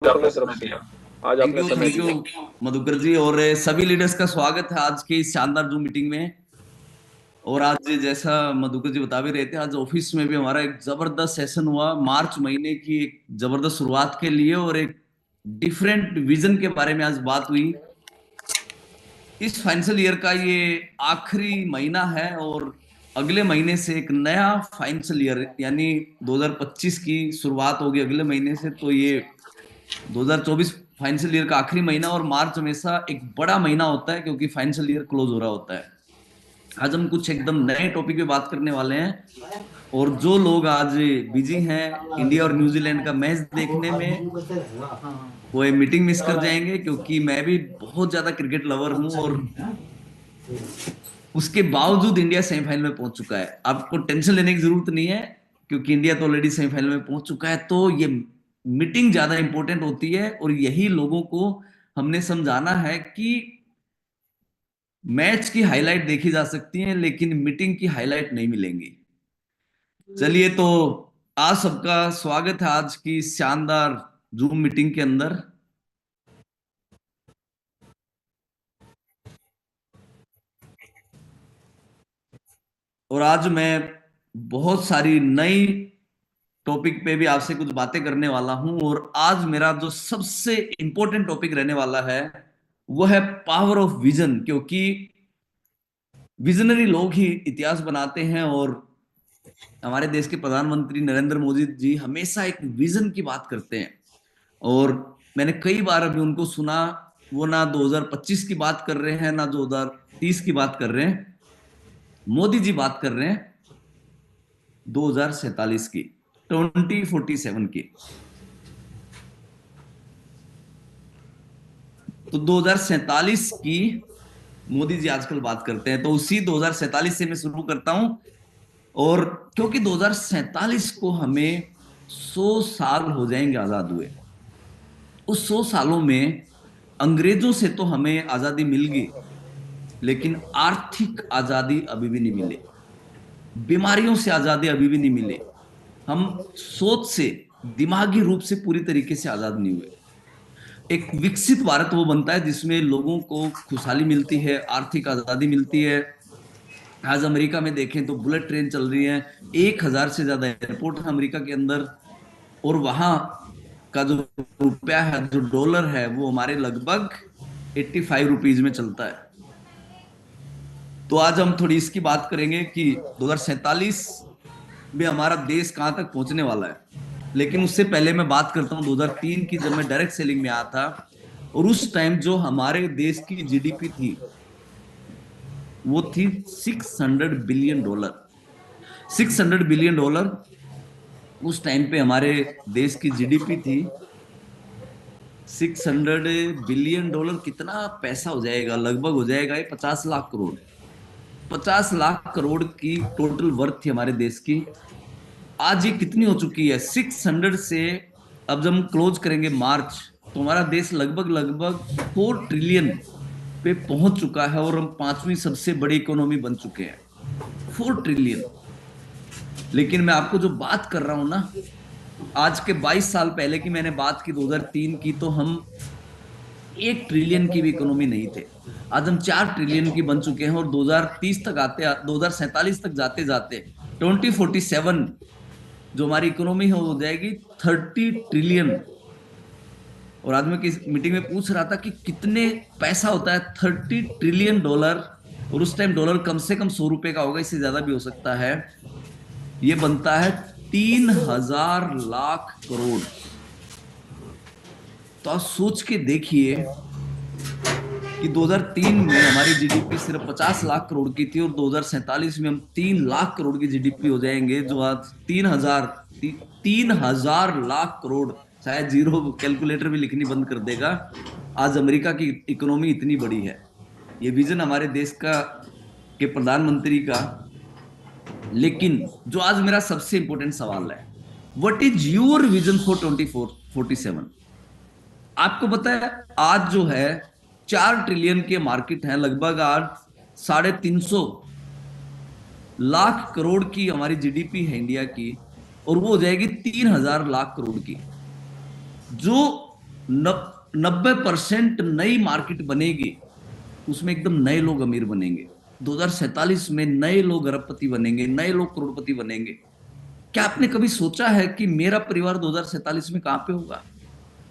आपने सिर्फ किया। आज थैंक आपने यू समय थैंक दिया। यू मधुकर जी और सभी लीडर्स का स्वागत है आज की इस शानदार जूम मीटिंग में। और आज जैसा मधुकर जी बता भी रहे थे, आज ऑफिस में भी हमारा एक जबरदस्त सेशन हुआ मार्च महीने की एक जबरदस्त शुरुआत के लिए, और एक डिफरेंट विजन के बारे में आज बात हुई। इस फाइनेंशियल ईयर का ये आखिरी महीना है और अगले महीने से एक नया फाइनेंशियल ईयर यानी 2025 की शुरुआत होगी अगले महीने से। तो ये 2024 फाइनेंशियल ईयर का आखिरी महीना, और मार्च हमेशा एक बड़ा महीना होता है क्योंकि फाइनेंशियल ईयर क्लोज हो रहा होता है। आज हम कुछ एकदम नए टॉपिक पे बात करने वाले हैं। और जो लोग आज बिजी हैं इंडिया और न्यूजीलैंड का मैच देखने में, वो ये मीटिंग मिस कर जाएंगे, क्योंकि मैं भी बहुत ज्यादा क्रिकेट लवर हूं। और उसके बावजूद इंडिया सेमीफाइनल में पहुंच चुका है। आपको टेंशन लेने की जरूरत नहीं है, क्योंकि इंडिया तो ऑलरेडी सेमीफाइनल में पहुंच चुका है। तो ये मीटिंग ज्यादा इंपॉर्टेंट होती है, और यही लोगों को हमने समझाना है कि मैच की हाईलाइट देखी जा सकती है लेकिन मीटिंग की हाईलाइट नहीं मिलेंगी। चलिए, तो आज सबका स्वागत है आज की शानदार जूम मीटिंग के अंदर। और आज मैं बहुत सारी नई टॉपिक पे भी आपसे कुछ बातें करने वाला हूं। और आज मेरा जो सबसे इंपॉर्टेंट टॉपिक रहने वाला है वो है पावर ऑफ विजन, क्योंकि विजनरी लोग ही इतिहास बनाते हैं। और हमारे देश के प्रधानमंत्री नरेंद्र मोदी जी हमेशा एक विजन की बात करते हैं। और मैंने कई बार अभी उनको सुना, वो ना 2025 की बात कर रहे हैं ना 2030 की बात कर रहे हैं, मोदी जी बात कर रहे हैं 2047 की, 2047 की। तो 2047 की मोदी जी आजकल बात करते हैं, तो उसी 2047 से मैं शुरू करता हूं। और क्योंकि 2047 को हमें 100 साल हो जाएंगे आजाद हुए। उस 100 सालों में अंग्रेजों से तो हमें आजादी मिल गई, लेकिन आर्थिक आजादी अभी भी नहीं मिली, बीमारियों से आजादी अभी भी नहीं मिली, हम सोच से, दिमागी रूप से पूरी तरीके से आजाद नहीं हुए। एक विकसित भारत वो बनता है जिसमें लोगों को खुशहाली मिलती है, आर्थिक आजादी मिलती है। आज अमेरिका में देखें तो बुलेट ट्रेन चल रही है, 1,000 से ज्यादा एयरपोर्ट है अमेरिका के अंदर। और वहां का जो रुपया है, जो डॉलर है, वो हमारे लगभग 85 रुपीज में चलता है। तो आज हम थोड़ी इसकी बात करेंगे कि 2047 में हमारा देश कहां तक पहुंचने वाला है। लेकिन उससे पहले मैं बात करता हूं 2003 की, जब मैं डायरेक्ट सेलिंग में आया था। और उस टाइम जो हमारे देश की जीडीपी थी वो थी $600 बिलियन। $600 बिलियन उस टाइम पे हमारे देश की जीडीपी थी। $600 बिलियन कितना पैसा हो जाएगा? लगभग हो जाएगा ये 50 लाख करोड़। 50 लाख करोड़ की टोटल वर्थ थी हमारे देश की। आज ये कितनी हो चुकी है? 600 से, अब जब हम क्लोज करेंगे मार्च, तो हमारा देश लगभग लगभग 4 ट्रिलियन पे पहुंच चुका है, और हम पांचवी सबसे बड़ी इकोनॉमी बन चुके हैं। 4 ट्रिलियन। लेकिन मैं आपको जो बात कर रहा हूं ना, आज के 22 साल पहले की मैंने बात की, 2003 की, तो हम 1 ट्रिलियन की भी इकोनॉमी नहीं थे। आज हम 4 ट्रिलियन की बन चुके हैं। और 2030 तक आते, 2047 तक जाते जाते 2047 जो हमारी इकोनॉमी है वो हो जाएगी 30 ट्रिलियन। और आज मैं किस मीटिंग में पूछ रहा था कि कितने पैसा होता है 30 ट्रिलियन डॉलर। और उस टाइम डॉलर कम से कम 100 रुपए का होगा, इससे ज्यादा भी हो सकता है। ये बनता है 3,000 लाख करोड़। तो आप सोच के देखिए कि 2003 में हमारी जीडीपी सिर्फ 50 लाख करोड़ की थी, और 2047 में हम 3 लाख करोड़ की जीडीपी हो जाएंगे, जो आज 3,000 लाख करोड़। शायद जीरो कैलकुलेटर भी लिखनी बंद कर देगा। आज अमेरिका की इकोनॉमी इतनी बड़ी है। ये विजन हमारे देश का, के प्रधानमंत्री का। लेकिन जो आज मेरा सबसे इंपॉर्टेंट सवाल है, what is your vision for 2447? आपको पता है आज जो है 4 ट्रिलियन के मार्केट है, लगभग आज 350 लाख करोड़ की हमारी जीडीपी है इंडिया की, और वो हो जाएगी 3,000 लाख करोड़ की। जो 90% नई मार्केट बनेगी, उसमें एकदम नए लोग अमीर बनेंगे। 2047 में नए लोग अरबपति बनेंगे, नए लोग करोड़पति बनेंगे। क्या आपने कभी सोचा है कि मेरा परिवार 2047 में कहां पे होगा?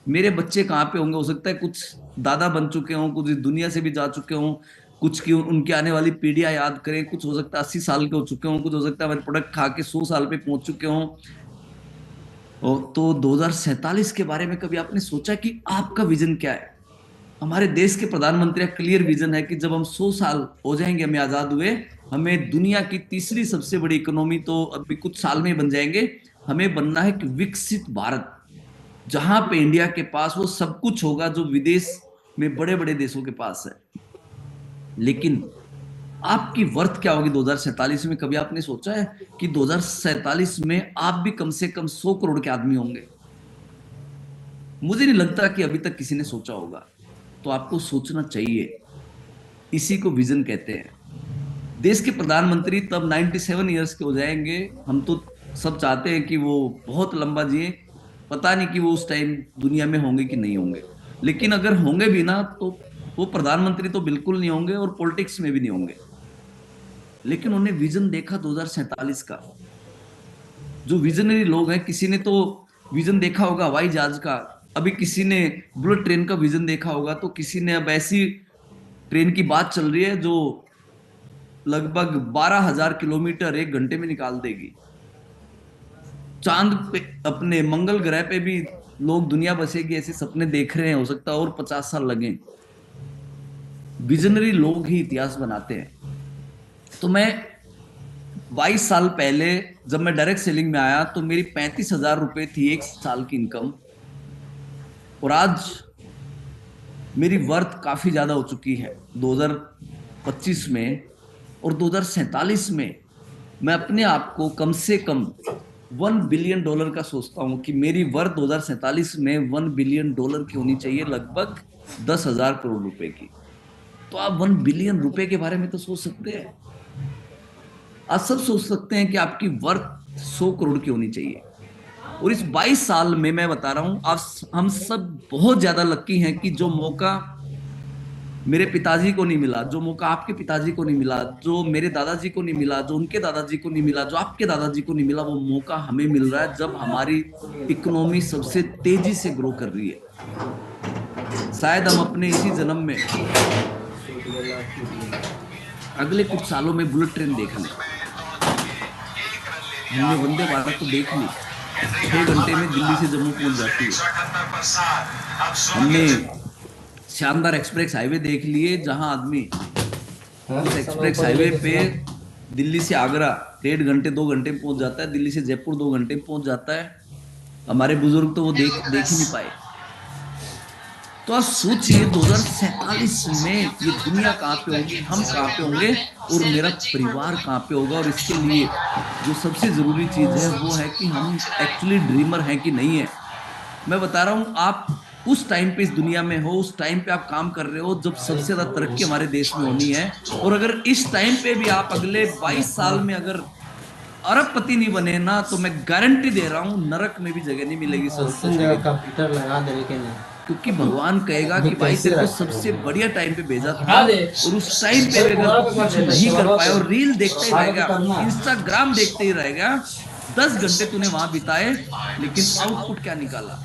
मेरे बच्चे कहाँ पे होंगे? हो सकता है कुछ दादा बन चुके हों, कुछ इस दुनिया से भी जा चुके हों, कुछ की उनकी आने वाली पीढ़ियां याद करें, कुछ हो सकता है 80 साल के हो चुके हों, कुछ हो सकता है हमारे प्रोडक्ट खा के 100 साल पे पहुंच चुके हों। और तो 2047 के बारे में कभी आपने सोचा कि आपका विजन क्या है? हमारे देश के प्रधानमंत्री का क्लियर विजन है कि जब हम 100 साल हो जाएंगे, हमें आजाद हुए, हमें दुनिया की तीसरी सबसे बड़ी इकोनॉमी तो अभी कुछ साल में बन जाएंगे। हमें बनना है कि विकसित भारत, जहां पे इंडिया के पास वो सब कुछ होगा जो विदेश में बड़े बड़े देशों के पास है। लेकिन आपकी वर्थ क्या होगी 2047 में? कभी आपने सोचा है कि 2047 में आप भी कम से कम 100 करोड़ के आदमी होंगे? मुझे नहीं लगता कि अभी तक किसी ने सोचा होगा। तो आपको सोचना चाहिए, इसी को विजन कहते हैं। देश के प्रधानमंत्री तब 97 ईयर्स के हो जाएंगे। हम तो सब चाहते हैं कि वो बहुत लंबा जिए। पता नहीं कि वो उस टाइम दुनिया में होंगे कि नहीं होंगे, लेकिन अगर होंगे भी ना तो वो प्रधानमंत्री तो बिल्कुल नहीं होंगे और पॉलिटिक्स में भी नहीं होंगे। लेकिन उन्हें विजन देखा 2047 का। जो विजनरी लोग हैं, किसी ने तो विजन देखा होगा हवाई जहाज का, अभी किसी ने बुलेट ट्रेन का विजन देखा होगा, तो किसी ने अब ऐसी ट्रेन की बात चल रही है जो लगभग 12,000 किलोमीटर 1 घंटे में निकाल देगी। चांद पे, अपने मंगल ग्रह पे भी लोग दुनिया बसेगी ऐसे सपने देख रहे हैं। हो सकता है और 50 साल लगे। विजनरी लोग ही इतिहास बनाते हैं। तो मैं 22 साल पहले जब मैं डायरेक्ट सेलिंग में आया तो मेरी 35,000 रुपए थी 1 साल की इनकम, और आज मेरी वर्थ काफी ज्यादा हो चुकी है 2025 में। और 2047 में मैं अपने आप को कम से कम $1 बिलियन का सोचता हूं कि मेरी वर्थ 2047 में $1 बिलियन की होनी चाहिए, लगभग 10,000 करोड़ रुपए की। तो आप $1 बिलियन के बारे में तो सोच सकते हैं। आप सब सोच सकते हैं कि आपकी वर्थ 100 करोड़ की होनी चाहिए। और इस 22 साल में मैं बता रहा हूं, आप हम सब बहुत ज्यादा लकी हैं कि जो मौका मेरे पिताजी को नहीं मिला, जो मौका आपके पिताजी को नहीं मिला, जो मेरे दादाजी को नहीं मिला, जो उनके दादाजी को नहीं मिला, जो आपके दादाजी को नहीं मिला, वो मौका हमें मिल रहा है जब हमारी इकोनॉमी सबसे तेजी से ग्रो कर रही है। शायद हम अपने इसी जन्म में अगले कुछ सालों में बुलेट ट्रेन देख लें। हमने वंदे भारत तो देख ली, 6 घंटे में दिल्ली से जम्मू पहुंच जाती है। हमने शानदार एक्सप्रेस हाईवे देख लिए, जहां आदमी उस एक्सप्रेस हाईवे पे दिल्ली से आगरा 1.5 घंटे 2 घंटे में पहुंच जाता है, दिल्ली से जयपुर 2 घंटे में पहुंच जाता है। हमारे बुजुर्ग तो वो देख ही नहीं पाए। तो आप सोचिए 2047 में ये दुनिया कहाँ पे होगी, हम कहाँ पे होंगे, और मेरा परिवार कहाँ पे होगा। और इसके लिए जो सबसे जरूरी चीज है वो है कि हम एक्चुअली ड्रीमर हैं कि नहीं है। मैं बता रहा हूं, आप उस टाइम पे इस दुनिया में हो, उस टाइम पे आप काम कर रहे हो जब सबसे ज्यादा तरक्की हमारे देश में होनी है। और अगर इस टाइम पे भी आप अगले 22 साल में अगर अरबपति नहीं बने ना, तो मैं गारंटी दे रहा हूं नरक में भी जगह नहीं मिलेगी। कंप्यूटर लगा दे, लेकिन क्योंकि भगवान कहेगा कि भाई तेरे को सबसे बढ़िया टाइम पे भेजा था, और उस टाइम पे अगर कुछ नहीं कर पाए और रील देखते ही रहेगा, इंस्टाग्राम देखते ही रहेगा, 10 घंटे तूने वहां बिताए, लेकिन आउटपुट क्या निकाला?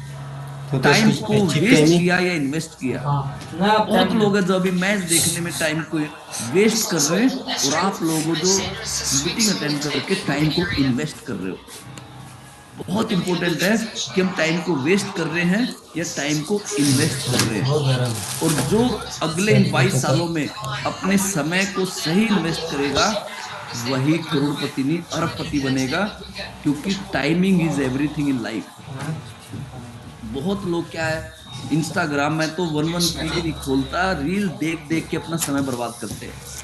टाइम को वेस्ट किया या इन्वेस्ट किया? बहुत लोग हैं जो अभी मैच देखने में टाइम को वेस्ट कर रहे हैं, और आप लोगों जो मीटिंग अटेंड करके टाइम को इन्वेस्ट कर रहे हो। बहुत इंपॉर्टेंट है कि हम टाइम को वेस्ट कर रहे हैं या टाइम को इन्वेस्ट कर रहे हैं। और जो अगले इन 22 सालों में अपने समय को सही इन्वेस्ट करेगा, वही करोड़पति नहीं अरबपति बनेगा। क्योंकि timing is everything in life. बहुत लोग क्या है, इंस्टाग्राम में तो 1 रील नहीं खोलता, रील देख देख के अपना समय बर्बाद करते हैं।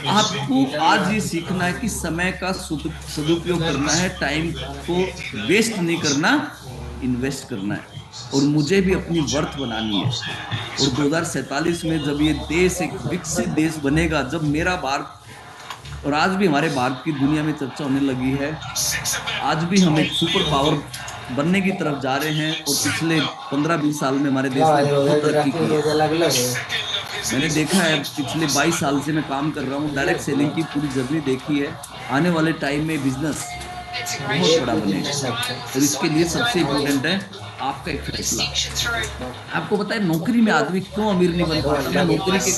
आपको आज ये सीखना है कि समय का सदुपयोग करना है, टाइम को वेस्ट नहीं करना, इन्वेस्ट करना है। और मुझे भी अपनी वर्थ बनानी है। और 2047 में जब ये देश एक विकसित देश बनेगा, जब मेरा भारत, और आज भी हमारे भारत की दुनिया में चर्चा होने लगी है, आज भी हम एक सुपर पावर बनने की तरफ जा रहे हैं और पिछले 15-20 साल में हमारे देश ने बहुत तरक्की की है। अलग अलग है। मैंने देखा है, पिछले 22 साल से मैं काम कर रहा हूँ, डायरेक्ट सेलिंग की पूरी जर्नी देखी है। आने वाले टाइम में बिजनेस बहुत बड़ा बनेगा और इसके लिए सबसे इम्पोर्टेंट है आपका एक फैसला। आपको पता है नौकरी में आदमी क्यों अमीर नहीं बन पाता? मैं नौकरी के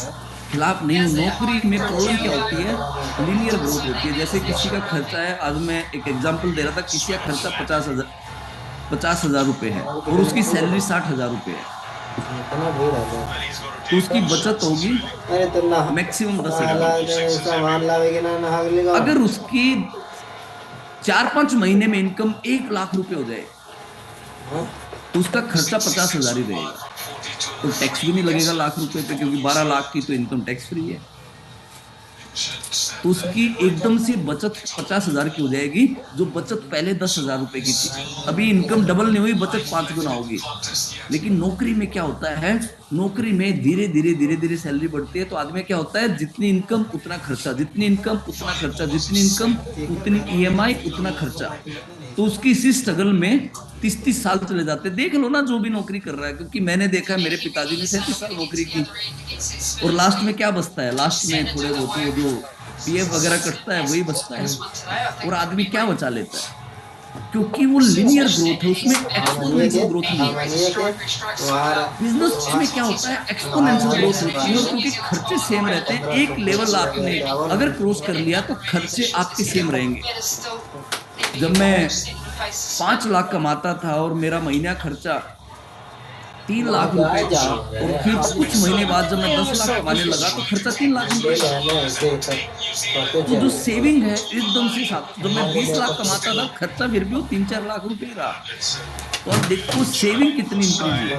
खिलाफ नहीं हूँ। नौकरी में प्रॉब्लम क्या होती है? लीनियर ग्रोथ होती है। जैसे किसी का खर्चा है, आज मैं एक एग्जांपल दे रहा था, किसी का खर्चा 50,000 रुपए है और उसकी सैलरी 60,000 रुपए है, इतना भीड़ है तो उसकी बचत होगी अरे तो ना मैक्सिमम 10,000। सामान लावेगे ना ना लेगा। अगर उसकी 4-5 महीने में इनकम 1 लाख रुपए हो जाए तो उसका खर्चा 50,000 ही रहेगा, तो टैक्स भी नहीं लगेगा लाख रुपए पे, क्योंकि 12 लाख की तो इनकम टैक्स फ्री है। तो उसकी एकदम से बचत 50,000 की हो जाएगी, जो बचत पहले 10,000 रुपए की थी। अभी इनकम डबल नहीं हुई, बचत 5 गुना होगी। लेकिन नौकरी में क्या होता है? नौकरी में धीरे धीरे धीरे धीरे सैलरी बढ़ती है, तो आदमी क्या होता है, जितनी इनकम उतना खर्चा, जितनी इनकम उतना खर्चा, जितनी इनकम उतनी ईएमआई उतना खर्चा। तो उसकी इसी स्ट्रगल में 30-30 साल चले जाते हैं। देख लो ना जो भी नौकरी कर रहा है, क्योंकि मैंने देखा है, मेरे पिताजी ने 37 साल नौकरी की और लास्ट में क्या बचता है? लास्ट में थोड़े बहुत वो जो पीएफ वगैरह कटता है वही बचता है, और आदमी क्या बचा लेता है? क्योंकि वो लिनियर ग्रोथ है, उसमें एक्सपोनेंशियल ग्रोथ नहीं है। बिजनेस में क्या होता है? एक्सपोनेंशियल ग्रोथ होती है, क्योंकि खर्चे सेम रहते हैं। एक लेवल आपने अगर क्रॉस कर लिया तो खर्चे आपके सेम रहेंगे। जब मैं 5 लाख कमाता था और मेरा महीना खर्चा 3 लाख रुपए था, और फिर कुछ महीने बाद जब मैं 10 लाख कमाने लगा तो खर्चा 3 लाख रुपए था। तो जो सेविंग है एकदम से साथ, जब मैं 20 लाख कमाता था खर्चा फिर भी वो 3-4 लाख रुपए रहा। तो अब देखो सेविंग कितनी इंक्रीज है।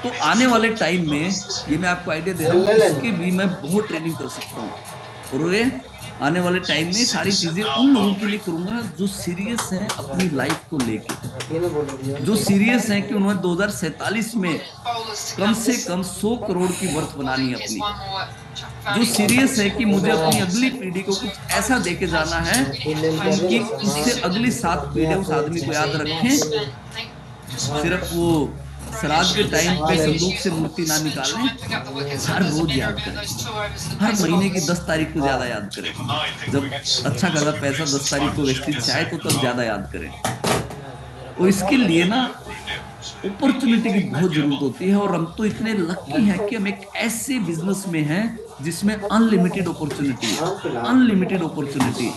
तो आने वाले टाइम में ये मैं आपको आइडिया दे रहा हूँ, इसके भी मैं बहुत ट्रेनिंग कर सकता हूँ, और ये आने वाले टाइम में सारी चीजें उन लोगों के लिए करूंगा जो सीरियस हैं अपनी लाइफ को लेके, जो सीरियस हैं कि उन्होंने 2047 में कम से कम 100 करोड़ की वर्थ बनानी है अपनी, जो सीरियस है कि मुझे अपनी अगली पीढ़ी को कुछ ऐसा देके जाना है कि उससे अगली 7 पीढ़ियां उस आदमी को याद रखें। सिर्फ वो श्राद्ध के टाइम पे संदूक से मूर्ति ना निकालें, हर रोज याद करें, हर महीने की 10 तारीख को ज्यादा याद करें। जब अच्छा खासा पैसा 10 तारीख को वेस्टेज से आए तो तब ज्यादा याद करें। और इसके लिए ना अपॉर्चुनिटी की बहुत जरूरत होती है, और हम तो इतने लकी हैं कि हम एक ऐसे बिजनेस में हैं जिसमें अनलिमिटेड अपॉर्चुनिटी है, अनलिमिटेड अपॉर्चुनिटी।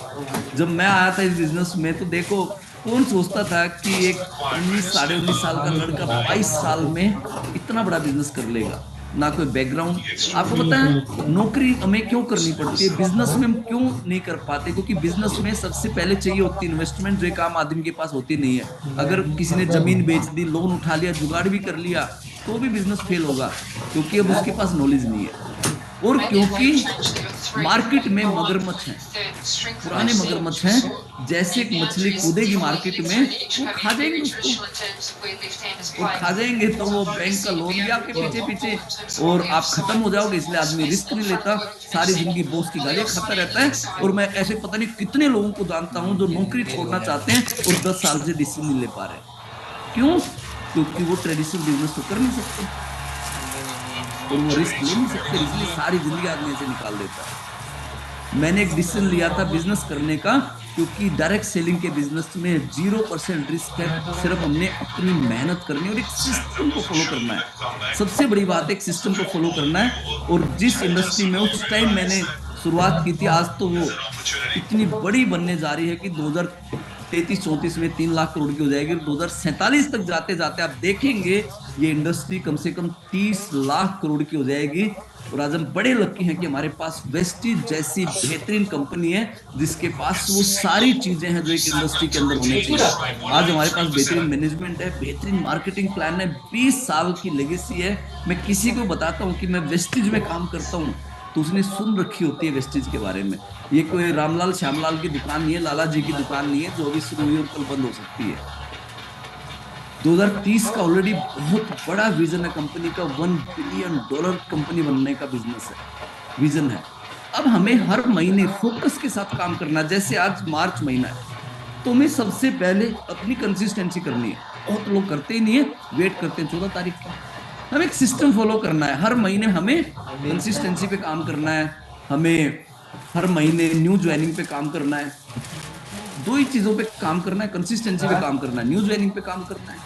जब मैं आया था इस बिजनेस में तो देखो, कौन सोचता था कि एक 19-19.5 साल का लड़का 22 साल में इतना बड़ा बिजनेस कर लेगा, ना कोई बैकग्राउंड। आपको पता है नौकरी हमें क्यों करनी पड़ती है, बिजनेस में हम क्यों नहीं कर पाते? क्योंकि बिजनेस में सबसे पहले चाहिए होती है इन्वेस्टमेंट, जो एक आम आदमी के पास होती नहीं है। अगर किसी ने जमीन बेच दी, लोन उठा लिया, जुगाड़ भी कर लिया, तो भी बिजनेस फेल होगा, क्योंकि अब उसके पास नॉलेज नहीं है। और क्योंकि मार्केट में मगरमच्छ हैं, पुराने मगरमच्छ हैं। जैसे एक मछली कूदेगी मार्केट में, वो खा जाएंगे उसको, और खा जाएंगे तो वो बैंक का लोन भी आपके पीछे पीछे, और आप खत्म हो जाओगे। इसलिए आदमी रिस्क नहीं लेता, सारी जिंदगी बॉस की गालियां खाता रहता है। और मैं ऐसे पता नहीं कितने लोगों को जानता हूं जो नौकरी छोड़ना चाहते हैं और 10 साल से डिसीजन नहीं ले पा रहे। क्यों? क्योंकि वो ट्रेडिशनल बिजनेस तो कर नहीं सकते और वो रिस्क ले नहीं सकते, इसलिए सारी जिंदगी आदमी ऐसे निकाल देता है। मैंने एक डिसीजन लिया था बिजनेस करने का, क्योंकि डायरेक्ट सेलिंग के बिजनेस में 0% रिस्क है। सिर्फ हमने अपनी मेहनत करनी और एक सिस्टम को फॉलो करना है। सबसे बड़ी बात एक सिस्टम को फॉलो करना है। और जिस इंडस्ट्री में उस टाइम मैंने शुरुआत की थी, आज तो वो इतनी बड़ी बनने जा रही है कि 2033-34 में 3 लाख करोड़ की हो जाएगी। 2047 तक जाते जाते आप देखेंगे ये इंडस्ट्री कम से कम 30 लाख करोड़ की हो जाएगी। और आज हम बड़े लकी हैं कि हमारे पास वेस्टीज जैसी बेहतरीन कंपनी है जिसके पास वो सारी चीजें हैं जो एक इंडस्ट्री के अंदर होनी चाहिए। आज हमारे पास बेहतरीन मैनेजमेंट है, बेहतरीन मार्केटिंग प्लान है, 20 साल की लेगेसी है। मैं किसी को बताता हूँ कि मैं वेस्टीज में काम करता हूँ तो उसने सुन रखी होती है वेस्टीज के बारे में। ये कोई रामलाल श्यामलाल की दुकान नहीं है, लाला जी की दुकान नहीं है जो अभी शुरू हुई और कल बंद हो सकती है। 2030 का ऑलरेडी बहुत बड़ा विजन है कंपनी का, $1 बिलियन कंपनी बनने का बिजनेस है, विजन है। अब हमें हर महीने फोकस के साथ काम करना है। जैसे आज मार्च महीना है तो हमें सबसे पहले अपनी कंसिस्टेंसी करनी है। बहुत लोग करते ही नहीं है, वेट करते हैं 14 तारीख का। हमें एक सिस्टम फॉलो करना है, हर महीने हमें कंसिस्टेंसी पे काम करना है, हमें हर महीने न्यू ज्वाइनिंग पे काम करना है। दो ही चीजों पे काम करना है, कंसिस्टेंसी पे काम करना है, न्यू ज्वाइनिंग पे काम करना है।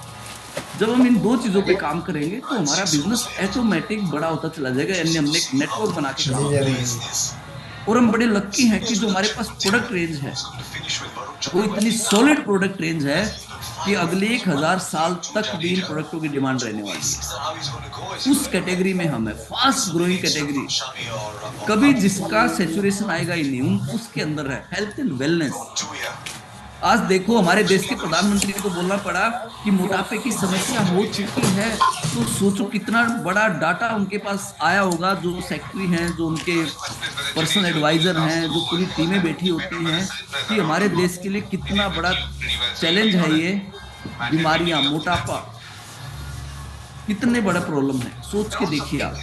जब हम इन दो चीजों पे काम करेंगे तो हमारा बिजनेस ऑटोमेटिक बड़ा होता चला जाएगा, यानी हमने एक नेटवर्क बना के काम किया। और हम बड़े लक्की हैं कि जो हमारे पास प्रोडक्ट रेंज है वो इतनी सॉलिड प्रोडक्ट रेंज है कि अगले 1000 साल तक भी इन प्रोडक्टों की डिमांड रहने वाली है। उस कैटेगरी में हम है, फास्ट ग्रोइंग कैटेगरी, कभी जिसका सैचुरेशन आएगा ही नहीं, उसके अंदर है हेल्थ एंड वेलनेस। आज देखो हमारे देश के प्रधानमंत्री को बोलना पड़ा कि मोटापे की समस्या हो चुकी है, तो सोचो कितना बड़ा डाटा उनके पास आया होगा, जो सेक्रेटरी हैं, जो उनके पर्सनल एडवाइजर हैं, जो पूरी टीमें बैठी होती हैं, कि हमारे देश के लिए कितना बड़ा चैलेंज है ये बीमारियां, मोटापा कितने बड़ा प्रॉब्लम है। सोच के देखिए आप,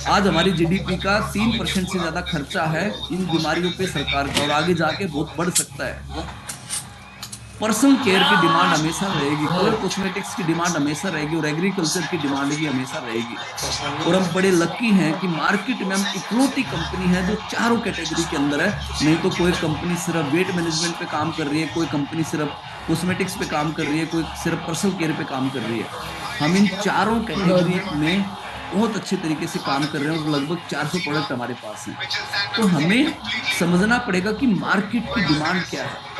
आज हमारी जीडीपी का 3% से ज्यादा खर्चा है इन बीमारियों पे सरकार का, और आगे जाके बहुत बढ़ सकता है। पर्सनल केयर की डिमांड हमेशा रहेगी, कलर कॉस्मेटिक्स की डिमांड हमेशा रहेगी, और एग्रीकल्चर की डिमांड भी हमेशा रहेगी। और हम बड़े लकी हैं कि मार्केट में हम इकलौती कंपनी है जो चारों कैटेगरी के अंदर है। नहीं तो कोई कंपनी सिर्फ वेट मैनेजमेंट पे काम कर रही है, कोई कंपनी सिर्फ कॉस्मेटिक्स पे काम कर रही है, कोई सिर्फ पर्सनल केयर पे काम कर रही है। हम इन चारों कैटेगरी में बहुत अच्छे तरीके से काम कर रहे हैं, और लगभग 400 प्रोडक्ट हमारे पास हैं। तो हमें समझना पड़ेगा कि मार्केट की डिमांड क्या है।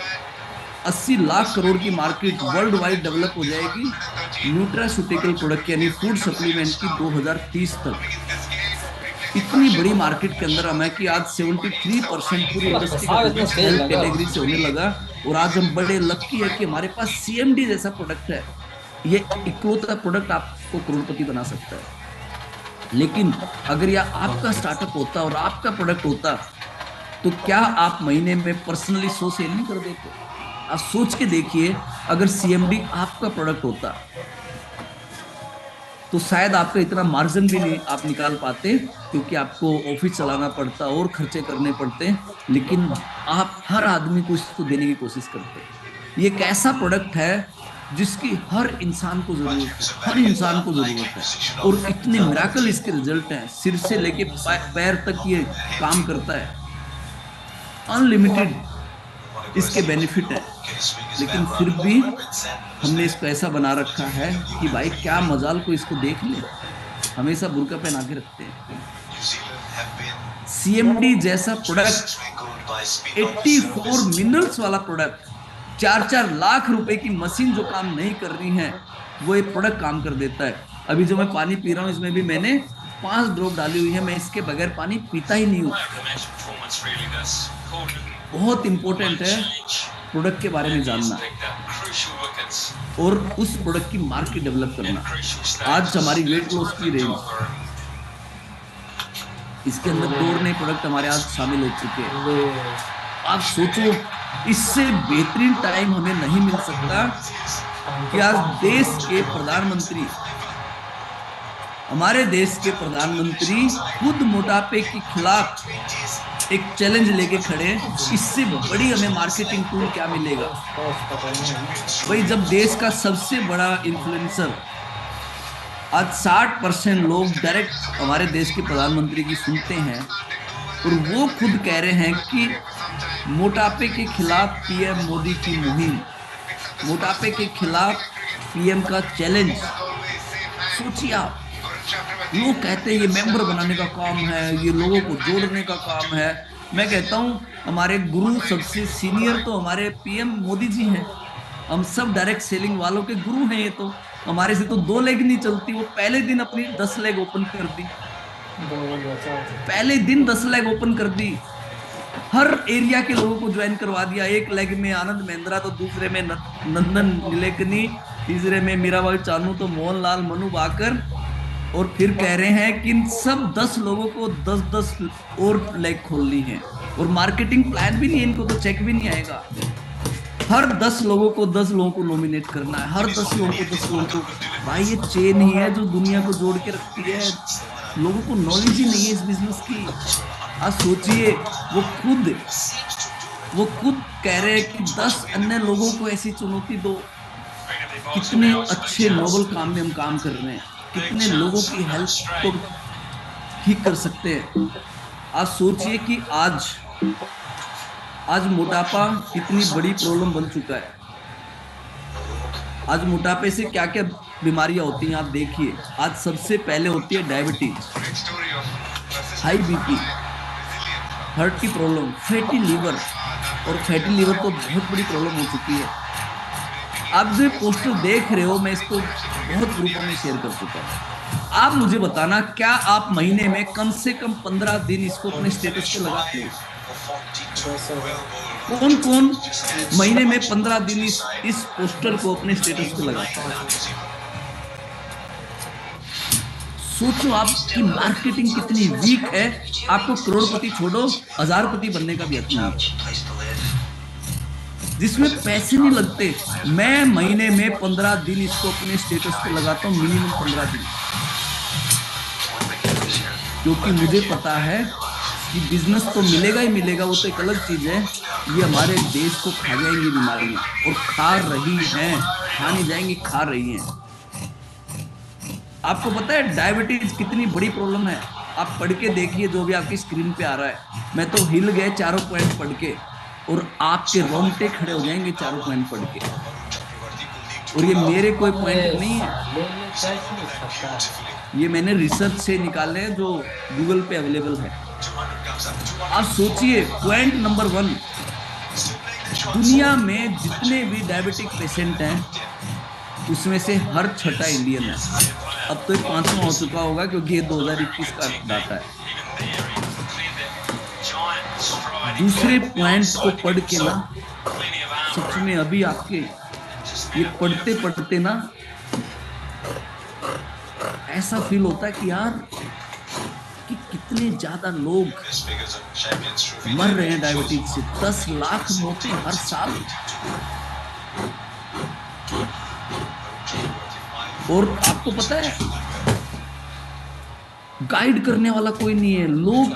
80 लाख करोड़ की मार्केट वर्ल्ड वाइड डेवलप हो जाएगी न्यूट्रास्यूटिकल प्रोडक्ट यानी फूड सप्लीमेंट की 2030 तक। इतनी बड़ी मार्केट के अंदर हमें कि आज 73% पूरी इंडस्ट्री का हेल्थ कैटेगरी से होने लगा, और आज हम बड़े लकी है कि हमारे पास सीएमडी जैसा प्रोडक्ट है। ये इकलौता प्रोडक्ट आपको करोड़पति बना सकता है। लेकिन अगर यह आपका स्टार्टअप होता और आपका प्रोडक्ट होता, तो क्या आप महीने में पर्सनली 100 सेल नहीं कर देते? आप सोच के देखिए, अगर सीएमडी आपका प्रोडक्ट होता तो शायद आपका इतना मार्जिन भी नहीं आप निकाल पाते, क्योंकि आपको ऑफिस चलाना पड़ता और खर्चे करने पड़ते। लेकिन आप हर आदमी को इसको देने की कोशिश करते। ये एक ऐसा प्रोडक्ट है जिसकी हर इंसान को जरूरत है, हर इंसान को जरूरत है, और इतने मिराकल इसके रिजल्ट हैं। सिर से लेके पैर तक ये काम करता है, अनलिमिटेड इसके बेनिफिट है। लेकिन फिर भी हमने इसको ऐसा बना रखा है कि भाई क्या मजाल को इसको देख ले, हमेशा बुर्का पहना के रखते हैं। सीएमडी जैसा प्रोडक्ट, 84 मिनरल्स वाला प्रोडक्ट, 4-4 लाख रुपए की मशीन जो काम नहीं कर रही है, वो एक प्रोडक्ट काम कर देता है। अभी जो मैं पानी पी रहा हूँ, इसमें भी मैंने 5 ड्रॉप डाली हुई है। मैं इसके बगैर पानी पीता ही नहीं हूँ। बहुत इंपॉर्टेंट है प्रोडक्ट के बारे में जानना और उस प्रोडक्ट की मार्केट डेवलप करना। आज हमारी वेट लॉस की रेंज, इसके अंदर 2 नए प्रोडक्ट हमारे आज शामिल हो चुके हैं। आप सोचो, इससे बेहतरीन टाइम हमें नहीं मिल सकता कि आज देश के प्रधानमंत्री, हमारे देश के प्रधानमंत्री खुद मोटापे के खिलाफ एक चैलेंज लेके खड़े। इससे बड़ी हमें मार्केटिंग टूल क्या मिलेगा भाई, जब देश का सबसे बड़ा इन्फ्लुएंसर, आज 60% लोग डायरेक्ट हमारे देश के प्रधानमंत्री की सुनते हैं, और वो खुद कह रहे हैं कि मोटापे के खिलाफ पीएम मोदी की मुहिम, मोटापे के खिलाफ पीएम का चैलेंज। सोचिए आप, लोग कहते हैं ये मेंबर बनाने का काम है, ये लोगों को जोड़ने का काम है। मैं कहता हूँ हमारे गुरु सबसे सीनियर तो हमारे पीएम मोदी जी हैं। हम सब डायरेक्ट सेलिंग वालों के गुरु हैं। ये तो हमारे से तो 2 लेग नहीं चलती, वो पहले दिन अपनी 10 लेग ओपन कर दी, पहले दिन 10 लेग ओपन कर दी। हर एरिया के लोगों को ज्वाइन करवा दिया। एक लेग में आनंद महिंद्रा, तो दूसरे में नंदन नीलेकनी, तीसरे में मीराबाई चानू, तो मोहनलाल मनु भाकर, और फिर कह रहे हैं कि इन सब 10 लोगों को 10-10 और लेग खोलनी है, और मार्केटिंग प्लान भी नहीं है, इनको तो चेक भी नहीं आएगा। हर 10 लोगों को 10 लोगों को नॉमिनेट करना है, हर 10 लोगों को 10 लोगों को। भाई ये चेन ही है जो दुनिया को जोड़ के रखती है। लोगों को नॉलेज ही नहीं है इस बिजनेस की। आज सोचिए, वो खुद वो खुद कह रहे हैं कि 10 अन्य लोगों को ऐसी चुनौती दो। कितने अच्छे नोबल काम में हम काम कर रहे हैं, कितने लोगों की हेल्थ को ठीक कर सकते हैं। आज सोचिए कि आज मोटापा कितनी बड़ी प्रॉब्लम बन चुका है। आज मोटापे से क्या क्या बीमारियां होती हैं आप देखिए। आज सबसे पहले होती है डायबिटीज, हाई बीपी, हार्ट की प्रॉब्लम, फैटी लीवर। और फैटी लीवर तो बहुत बड़ी प्रॉब्लम हो चुकी है। आप जो पोस्टर देख रहे हो, मैं इसको बहुत ग्रुपों में शेयर कर चुका हूँ। आप मुझे बताना, क्या आप महीने में कम से कम 15 दिन इसको अपने स्टेटस पे लगाते हो? कौन कौन महीने में 15 दिन इस पोस्टर को अपने स्टेटस पे लगाता है? सोचो आपकी मार्केटिंग कितनी वीक है। आपको करोड़पति छोड़ो, हजारपति बनने का भी हक नहीं है, जिसमें पैसे नहीं लगते। मैं महीने में 15 दिन इसको अपने स्टेटस पे लगाता हूँ, मिनिमम 15 दिन, क्योंकि मुझे पता है कि बिजनेस तो मिलेगा ही मिलेगा, वो तो एक अलग चीज है। ये हमारे देश को खा जाएंगी बीमारियां, और खा रही हैं, खा नहीं जाएंगी, खा रही हैं। आपको पता है डायबिटीज कितनी बड़ी प्रॉब्लम है? आप पढ़ के देखिए, जो भी आपकी स्क्रीन पे आ रहा है। मैं तो हिल गए चारों पॉइंट पढ़ के, और आपके रोंगटे खड़े हो जाएंगे चारों पॉइंट पढ़ के। और ये मेरे कोई पॉइंट नहीं है, ये मैंने रिसर्च से निकाले हैं जो गूगल पे अवेलेबल है। आप सोचिए, पॉइंट नंबर 1, दुनिया में जितने भी डायबिटिक पेशेंट हैं उसमें से हर छठा इंडियन है। अब तो 5वां हो चुका होगा, क्योंकि ये 2021 का डाटा है। दूसरे पॉइंट को पढ़ के ना, सच में अभी आपके ये पढ़ते पढ़ते ना ऐसा फील होता है कि यार, कि कितने ज्यादा लोग मर रहे हैं डायबिटीज से। 10 लाख मौतें हर साल। और आपको पता है, गाइड करने वाला कोई नहीं है। लोग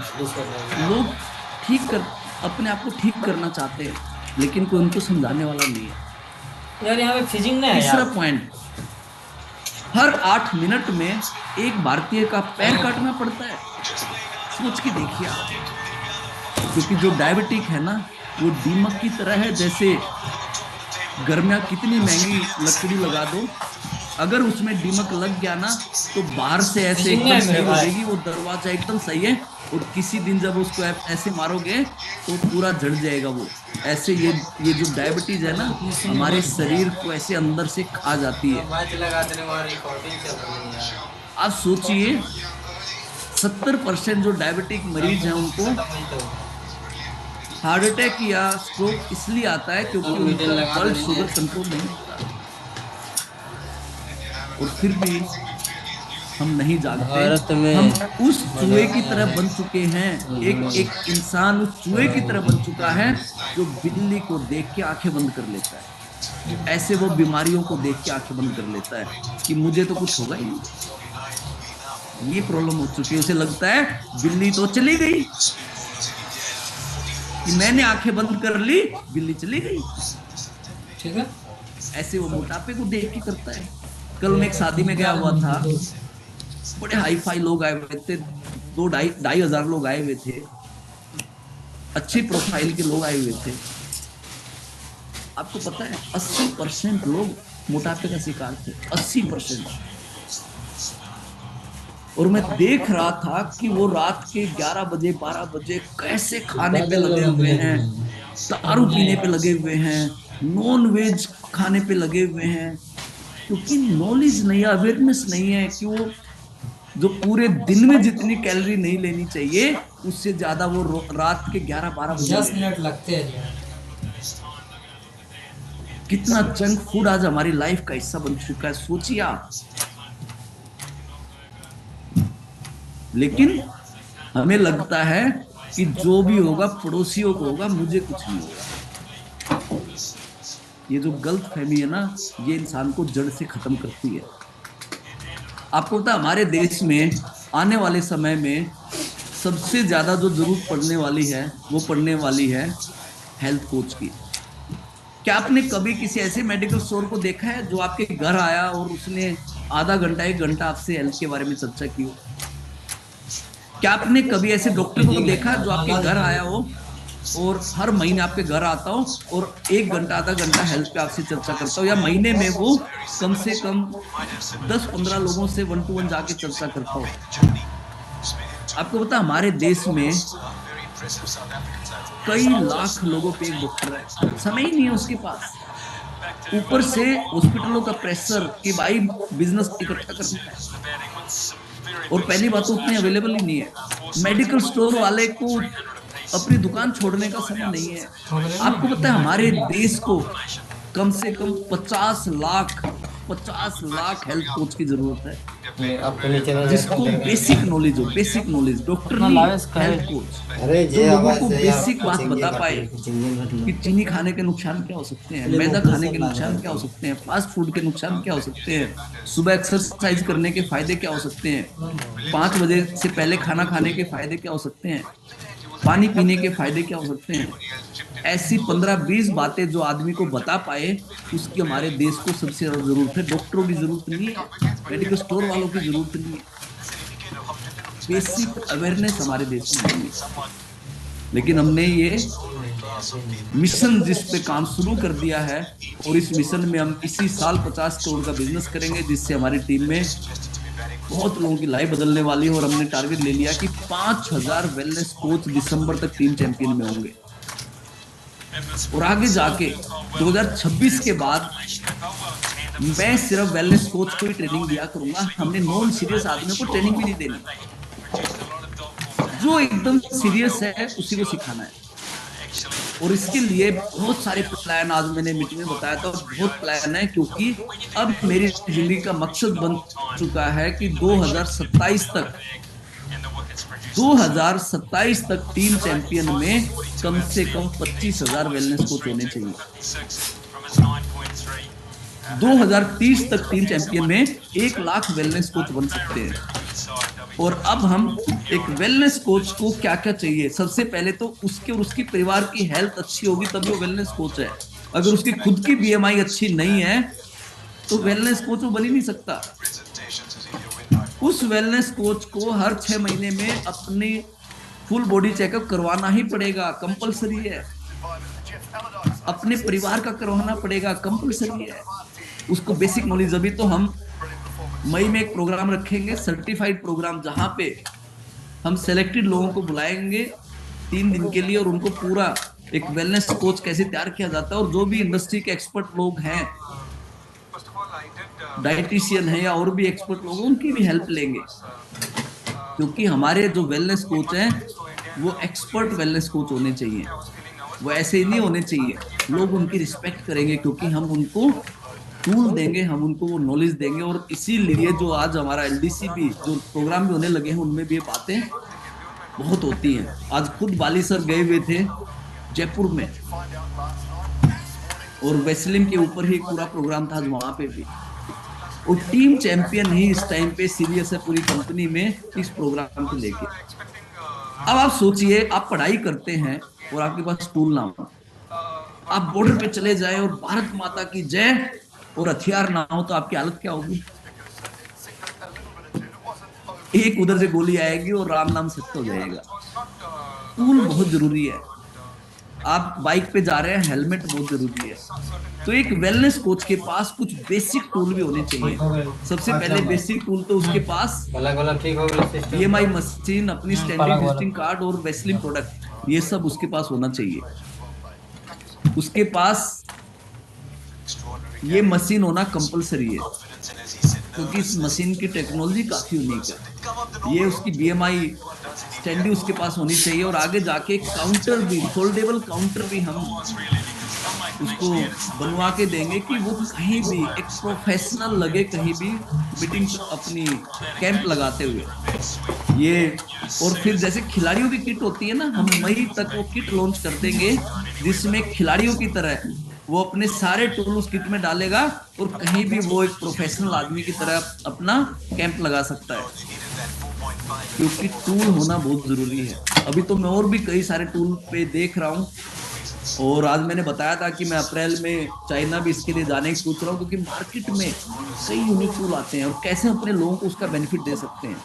ठीक कर, अपने आप को ठीक करना चाहते हैं, लेकिन कोई उनको समझाने वाला नहीं है। यार यहाँ पे फिजिंग ना है। तीसरा पॉइंट, हर 8 मिनट में एक भारतीय का पैर काटना पड़ता है। सोच के देखिए आप, क्योंकि जो डायबिटिक है ना, वो दीमक की तरह है। जैसे घर में कितनी महंगी लकड़ी लगा दो, अगर उसमें दीमक लग गया ना, तो बाहर से ऐसे एकदम सही हो जाएगी, वो दरवाजा एकदम सही है, और किसी दिन जब उसको ऐसे मारोगे तो पूरा जड़ जाएगा वो। ऐसे ये जो डायबिटीज है ना, हमारे शरीर को ऐसे अंदर से खा जाती है। आप सोचिए, 70% जो डायबिटिक मरीज हैं उनको हार्ट अटैक या स्ट्रोक इसलिए आता है क्योंकि उनका ब्लड शुगर कंट्रोल नहीं होता। और फिर भी हम नहीं जागते। हम उस चूहे की तरह बन चुके हैं। एक इंसान उस चूहे की तरह बन चुका है जो बिल्ली को देख के आंखें बंद कर लेता है। ऐसे वो बीमारियों को देख के आंखें बंद कर लेता है कि मुझे तो कुछ होगा ही नहीं। ये प्रॉब्लम हो चुकी है। उसे लगता है बिल्ली तो चली गई, कि मैंने आंखें बंद कर ली, बिल्ली चली गई। ठीक है, ऐसे वो मोटापे को देख के करता है। कल मैं एक शादी में गया हुआ था, बड़े हाई फाई लोग आए हुए थे, 2-2.5 हजार लोग आए हुए थे, अच्छी प्रोफाइल के लोग आए हुए थे। आपको पता है 80% लोग मोटापे का शिकार थे, 80%। और मैं देख रहा था कि वो रात के 11 बजे 12 बजे कैसे खाने पे लगे हुए हैं, दारू पीने पे लगे हुए हैं, नॉन वेज खाने पे लगे हुए हैं, क्योंकि नॉलेज नहीं है, अवेयरनेस नहीं है कि वो जो पूरे दिन में जितनी कैलोरी नहीं लेनी चाहिए, उससे ज्यादा वो रात के 11-12 बजे 10 मिनट लगते हैं। कितना जंक फूड आज हमारी लाइफ का हिस्सा बन चुका है, सोचिए आप। लेकिन हमें लगता है कि जो भी होगा पड़ोसियों को होगा, मुझे कुछ नहीं होगा। ये जो गलत फहमी है ना, ये इंसान को जड़ से खत्म करती है। आपको पता है हमारे देश में आने वाले समय में सबसे ज्यादा जो जरूरत पड़ने वाली है, वो पड़ने वाली है हेल्थ कोच की। क्या आपने कभी किसी ऐसे मेडिकल स्टोर को देखा है जो आपके घर आया और उसने आधा घंटा 1 घंटा आपसे हेल्थ के बारे में चर्चा की हो? क्या आपने कभी ऐसे डॉक्टर को देखा जो आपके घर आया हो और हर महीने आपके घर आता हो और 1 घंटा आधा घंटा हेल्थ पे आपसे चर्चा करता हो, या महीने में वो कम से कम 10-15 लोगों से 1-to-1 जाके चर्चा करता हो? आपको पता हमारे देश में कई लाख लोगों पे एक डॉक्टर है, समय ही नहीं है उसके पास। ऊपर से हॉस्पिटलों का प्रेशर कि भाई बिजनेस इकट्ठा करना है, और पहली बात तो उतने अवेलेबल ही नहीं है। मेडिकल स्टोर वाले को अपनी दुकान छोड़ने का समय नहीं है। आपको पता है हमारे देश को कम से कम 50 लाख हेल्थ कोच की जरूरत है, आपको नीचे ना जिसको बेसिक नॉलेज हो, बेसिक नॉलेज। डॉक्टर नहीं, हेल्थ कोच अरे जो ये लोगों आवाज को से बेसिक बात बता पाए कि चीनी खाने के नुकसान क्या हो सकते हैं, मैदा खाने के नुकसान क्या हो सकते हैं, फास्ट फूड के नुकसान क्या हो सकते हैं, सुबह एक्सरसाइज करने के फायदे क्या हो सकते हैं, 5 बजे से पहले खाना खाने के फायदे क्या हो सकते हैं, पानी पीने के फायदे क्या हो सकते हैं। ऐसी 15-20 बातें जो आदमी को बता पाए, उसकी हमारे देश को सबसे ज्यादा जरूरत है। डॉक्टरों की जरूरत नहीं है, मेडिकल स्टोर वालों की जरूरत नहीं है। बेसिक अवेयरनेस हमारे देश में नहीं है, लेकिन हमने ये मिशन जिस पे काम शुरू कर दिया है, और इस मिशन में हम इसी साल 50 करोड़ का बिजनेस करेंगे, जिससे हमारी टीम में बहुत लोगों की लाइफ बदलने वाली है। और हमने टारगेट ले लिया कि 5000 वेलनेस कोच दिसंबर तक टीम चैंपियन में होंगे, और आगे जाके 2026 के बाद मैं सिर्फ वेलनेस कोच को ही ट्रेनिंग दिया करूंगा। हमने नॉन सीरियस आदमियों को ट्रेनिंग भी नहीं देनी, जो एकदम सीरियस है उसी को सिखाना है। और इसके लिए बहुत सारे प्लान आज मैंने मीटिंग में बताया था, बहुत प्लान है, क्योंकि अब मेरी जिंदगी का मकसद बन चुका है कि 2027 तक टीम चैंपियन में कम से कम 25,000 वेलनेस कोच होने चाहिए। 2030 तक टीम चैंपियन में 1 लाख वेलनेस कोच बन सकते हैं। और अब हम एक वेलनेस कोच को क्या क्या चाहिए, सबसे पहले तो उसके और उसकी परिवार की हेल्थ अच्छी होगी तभी वो वेलनेस कोच है। अगर उसकी खुद की बीएमआई अच्छी नहीं है तो वेलनेस कोच वो बन ही नहीं सकता। उस वेलनेस कोच को हर 6 महीने में अपनी फुल बॉडी चेकअप करवाना ही पड़ेगा, कंपलसरी है। अपने परिवार का करवाना पड़ेगा, कंपलसरी है। उसको बेसिक नॉलेज, अभी तो हम मई में एक प्रोग्राम रखेंगे, सर्टिफाइड प्रोग्राम, जहां पे हम सेलेक्टेड लोगों को बुलाएंगे 3 दिन के लिए, और उनको पूरा एक वेलनेस कोच कैसे तैयार किया जाता है, और जो भी इंडस्ट्री के एक्सपर्ट लोग हैं, डाइटिशियन है या और भी एक्सपर्ट लोग, उनकी भी हेल्प लेंगे। क्योंकि हमारे जो वेलनेस कोच हैं वो एक्सपर्ट वेलनेस कोच होने चाहिए, वो ऐसे ही नहीं होने चाहिए। लोग उनकी रिस्पेक्ट करेंगे क्योंकि हम उनको टूल देंगे, हम उनको वो नॉलेज देंगे। और इसीलिए जो आज हमारा एलडीसी भी जो प्रोग्राम भी होने लगे हैं, उनमें भी ये बातें बहुत होती हैं। आज खुद बाली सर गए हुए थे जयपुर में, और वेस्लिम के ऊपर ही पूरा प्रोग्राम था वहां पे भी। और टीम चैंपियन ही इस टाइम पे सीरियस है पूरी कंपनी में इस प्रोग्राम को लेके। अब आप सोचिए, आप पढ़ाई करते हैं और आपके पास टूल ना हो, आप बॉर्डर पे चले जाए और भारत माता की जय और हथियार ना हो, तो आपकी हालत क्या होगी? एक उधर से गोली आएगी और राम नाम सत्य हो जाएगा। टूल बहुत जरूरी है। आप बाइक पे जा रहे हैं, हेलमेट बहुत जरूरी है। तो एक वेलनेस कोच के पास कुछ बेसिक टूल भी होने चाहिए। सबसे पहले बेसिक टूल तो उसके पास ठीक हो गया, ईएमआई मशीन, अपनी स्टैंडिंग विजिटिंग कार्ड और वेस्लिन प्रोडक्ट, ये सब उसके पास होना चाहिए। उसके पास ये मशीन होना कंपलसरी है, क्योंकि इस मशीन की टेक्नोलॉजी काफी यूनिक है। ये उसकी बीएमआई स्टैंडी उसके पास होनी चाहिए, और आगे जाके काउंटर भी, फोल्डेबल काउंटर भी हम उसको बनवा के देंगे कि वो कहीं भी एक प्रोफेशनल लगे, कहीं भी मीटिंग अपनी कैंप लगाते हुए। ये और फिर जैसे खिलाड़ियों की किट होती है ना, हम मई तक वो किट लॉन्च कर देंगे जिसमें खिलाड़ियों की तरह वो अपने सारे टूल उस किट में डालेगा और कहीं भी वो एक प्रोफेशनल आदमी की तरह अपना कैंप लगा सकता है। क्योंकि टूल होना बहुत जरूरी है। अभी तो मैं और भी कई सारे टूल पे देख रहा हूँ और आज मैंने बताया था कि मैं अप्रैल में चाइना भी इसके लिए जाने की सोच रहा हूँ, क्योंकि मार्केट में कई यूनिक टूल आते हैं और कैसे अपने लोगों को उसका बेनिफिट दे सकते हैं।